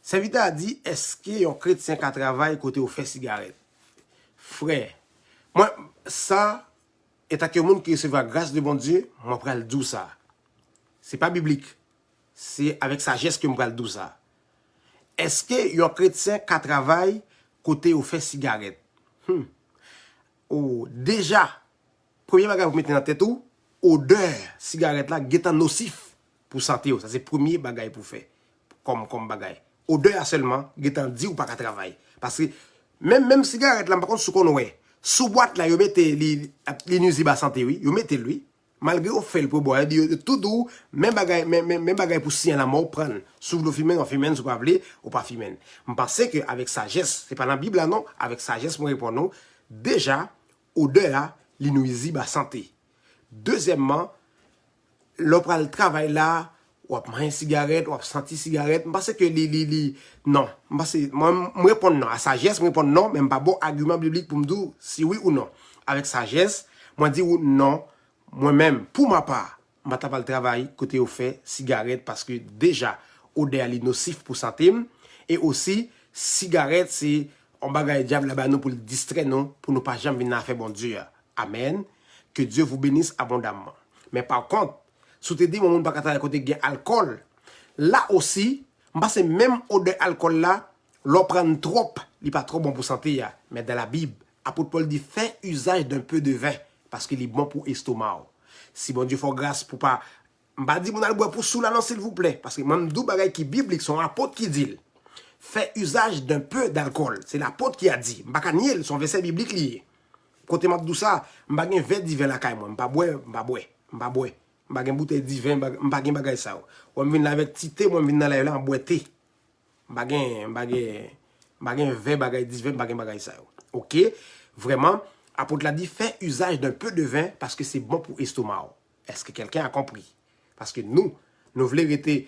[SPEAKER 1] Serviteur a dit, est-ce qu'il y a un chrétien qui travaille côté au fait cigarette? Frère, moi, ça, est à quelqu'un qui recevra grâce de bon Dieu, moi, je vais le dire ça. C'est pas biblique. C'est avec sagesse que je vais le dire ça. Est-ce qu'il y a un chrétien qui travaille côté au fait cigarette? Oh, déjà, premier bagage que vous mettez dans la tête, odeur cigarette là, est nocif pour santé. Ça, c'est le premier bagage pour faire. Comme bagage. Odeur seulement, getan dit ou pas qu'à travailler. Parce que même cigarette là, par contre, sous boîte là, vous mettez les nuisibles à santé, oui, vous mettez lui. Malgré au fait le pour boire, tout doux, même bagay pour si la mort prendre. Sous le fumer, on fume, sous pas vle, ou pas fumer. Je pense que avec sagesse, c'est pas dans la Bible là non, avec sagesse, moi répond non. Déjà, odeur là, les nuisibles à santé. Deuxièmement, l'opéra le travail là, ou à manger cigarette, ou à sentir cigarette, je pense que non, moi réponds non, à sagesse, moi réponds non, même pas bon argument biblique pour me dire si oui ou non. Avec sagesse, moi dis non, moi-même, pour ma part, je ne vais pas le travail côté au fait cigarette parce que déjà, odeur est nocif pour santé, et aussi, cigarette, c'est un bagage diable là-bas pour le distraire, non, pour ne pas jamais venir faire bon Dieu. Amen. Que Dieu vous bénisse abondamment. Mais par contre, si tu dis, mon monde pas travailler côté de alcool, là aussi, c'est même odeur alcool là, l'on prend trop, il n'est pas trop bon pour santé. Mais dans la Bible, apôtre Paul dit, fais usage d'un peu de vin, parce qu'il est bon pour l'estomac. Si bon Dieu fait grâce pour pas, m'a dit, mon al boire pour sous la non, s'il vous plaît, parce que même deux bagages qui bibliques sont apôtres qui dit, fais usage d'un peu d'alcool. C'est l'apôtre qui a dit, m'a nier son verset biblique lié. Côté m'a dit ça, m'a gen verre divin la caille moi, m'a boire, m'a gen bouteille divin, m'a gen bagay ça. Ou me vinn avec tité, moi vinn dans là en boire thé. M'a gen verre bagay divin, m'a gen bagay ça. Ok? Vraiment, apôtre l'a dit, fais usage d'un peu de vin parce que c'est bon pour l'estomac. Est-ce que quelqu'un a compris? Parce que nous voulons être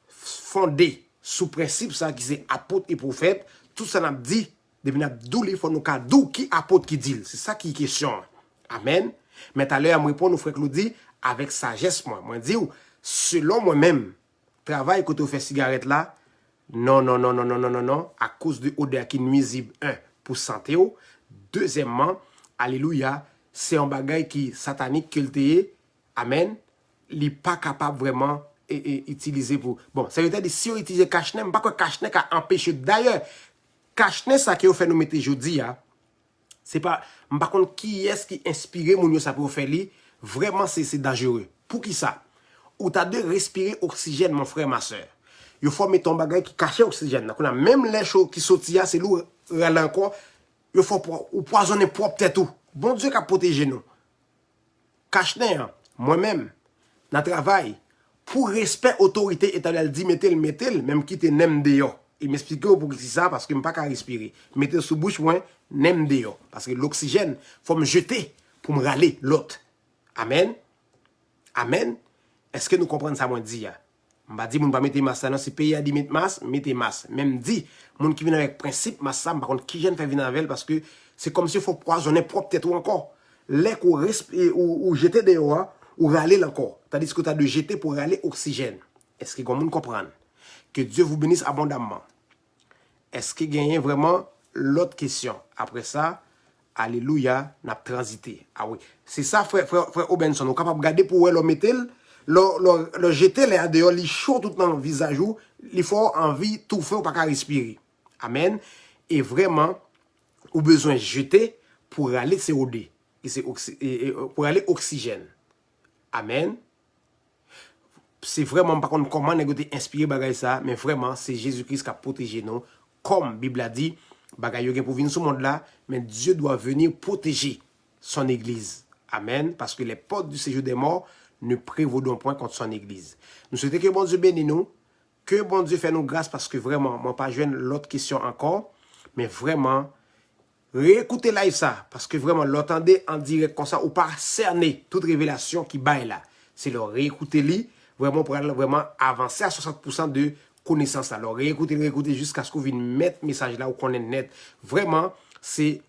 [SPEAKER 1] fondés sous principe ça qui c'est apôtre et prophète. Tout ça n'a dit, depuis n'a d'où il faut nous d'où qui apôtre qui dit. C'est ça qui est question. Amen. Mais tout à l'heure, je réponds nous frère Claudie avec sagesse moi. Moi dis selon moi-même, travail que tu fais cigarette là, non, à cause de odeur qui nuisible, pour santé. Deuxièmement, alléluia, c'est un bagage qui satanique que le amen, il n'est pas capable vraiment utiliser pour. Bon, ça veut dire si on utilise cache-nez, pas que cache-nez a empêché. D'ailleurs, cache-nez ça qui fait nous mettre aujourd'hui, c'est pas, par contre, qui est-ce qui inspire mon ça pour faire li, vraiment c'est dangereux. Pour qui ça? Ou t'as de respirer oxygène, mon frère, ma soeur. Il faut mettre ton bagage qui cache l'oxygène. Même les choses qui sortent, c'est lourd, encore. Il faut poisonner propre tête tout. Bon Dieu qui a protégé nous. Cache-nez, moi-même, dans le travail, pour respect autorité éternelle, dit mettez-le, même quitter nem dehors. Il m'explique pour qui ça, parce que je ne peux pas respirer. Mettez sous bouche, moi, nem dehors. Parce que l'oxygène, il faut me jeter pour me râler l'autre. Amen. Amen. Est-ce que nous comprenons ça, moi, dit? Je ne dis pas mettre masse, non, si le pays a dit mettre masse, mettez masse. Même dit, les gens qui viennent avec principe, masse, par contre, qui viennent faire venir avec parce que c'est comme s'il faut poisonner propre tête ou encore. L'air ou jeter dehors, ou râler encore. Tandis que tu as de jeter pour râler oxygène. Est-ce que les gens comprennent? Que Dieu vous bénisse abondamment. Est-ce qu'il y a vraiment l'autre question? Après ça, alléluia, n'a transité. Ah oui. C'est ça, frère Obenson. On est capable de garder pour le mettre. Le jeter là dehors, il chaud tout dans le visage, il faut envie tout faire pour pas respirer. Amen. Et vraiment, ou besoin de jeter pour aller CO2 et pour aller oxygène. Amen. C'est vraiment par contre comment négocier inspirer bagay ça, mais vraiment c'est Jésus-Christ qui a protégé nous. Comme Bible a dit, bagay yo pour venir sur le monde là, mais Dieu doit venir protéger son église. Amen. Parce que les portes du séjour des morts ne prévaudront point contre son église. Nous souhaitons que bon Dieu bénisse nous, que bon Dieu fait nous grâce parce que vraiment, moi pas joindre l'autre question encore, mais vraiment, réécoutez live ça, parce que vraiment, l'entendez en direct comme ça, ou pas cerner toute révélation qui baille là. C'est le réécouter vraiment pour vraiment avancer à 60% de connaissance. Alors réécoutez jusqu'à ce que vous veniez mettre le message là, ou qu'on est net. Vraiment, c'est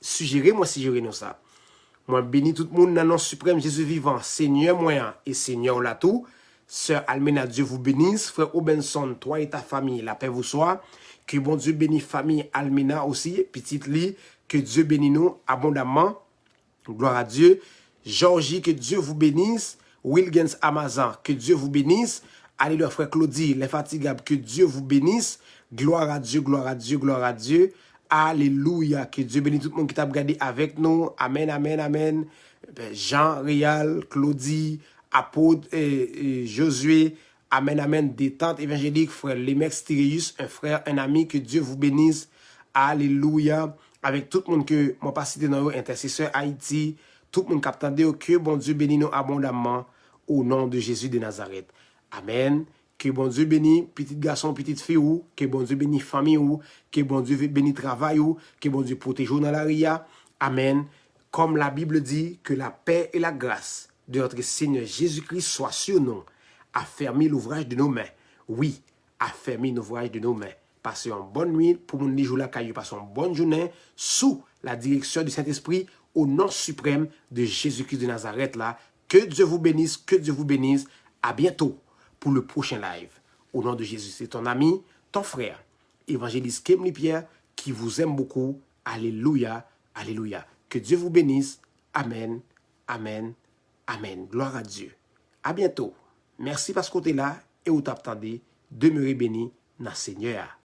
[SPEAKER 1] suggérer nous ça. Moi, bénis tout le monde dans le nom suprême Jésus vivant, Seigneur moyen et Seigneur là tout. Sœur Almena, Dieu vous bénisse. Frère Obenson, toi et ta famille, la paix vous soit. Que bon Dieu bénisse famille Almena aussi, petite Lee. Que Dieu bénisse nous abondamment. Gloire à Dieu. Georgie, que Dieu vous bénisse. Wilgens Amazon, que Dieu vous bénisse. Alléluia, frère Claudie, les fatigables, que Dieu vous bénisse. Gloire à Dieu, gloire à Dieu, gloire à Dieu. Alléluia. Que Dieu bénisse tout le monde qui t'a regardé avec nous. Amen, amen, amen. Jean, Réal, Claudie, apôtre, Josué. Amen, amen. Détente évangélique, frère Lemex Tyrius, un frère, un ami. Que Dieu vous bénisse. Alléluia. Avec tout le monde que moi pas cité dans intercesseur Haïti. Tout le monde qui attendait que bon Dieu bénisse nous abondamment au nom de Jésus de Nazareth. Amen. Que bon Dieu bénisse petit garçon, petite fille ou, que bon Dieu bénisse famille ou, que bon Dieu bénisse travail ou, que bon Dieu protège dans la ria. Amen. Comme la Bible dit, que la paix et la grâce de notre Seigneur Jésus-Christ soient sur nous. Affermis l'ouvrage de nos mains. Oui, affermis l'ouvrage de nos mains. Passez une bonne nuit pour mon jour la caillou. Passez une bonne journée sous la direction du Saint-Esprit au nom suprême de Jésus-Christ de Nazareth là. Que Dieu vous bénisse, que Dieu vous bénisse. À bientôt pour le prochain live. Au nom de Jésus, c'est ton ami, ton frère, évangéliste Kemli Pierre, qui vous aime beaucoup. Alléluia, alléluia. Que Dieu vous bénisse. Amen, amen, amen. Gloire à Dieu. À bientôt. Merci parce que tu es là et où t'attendez. Demeurez bénis dans le Seigneur.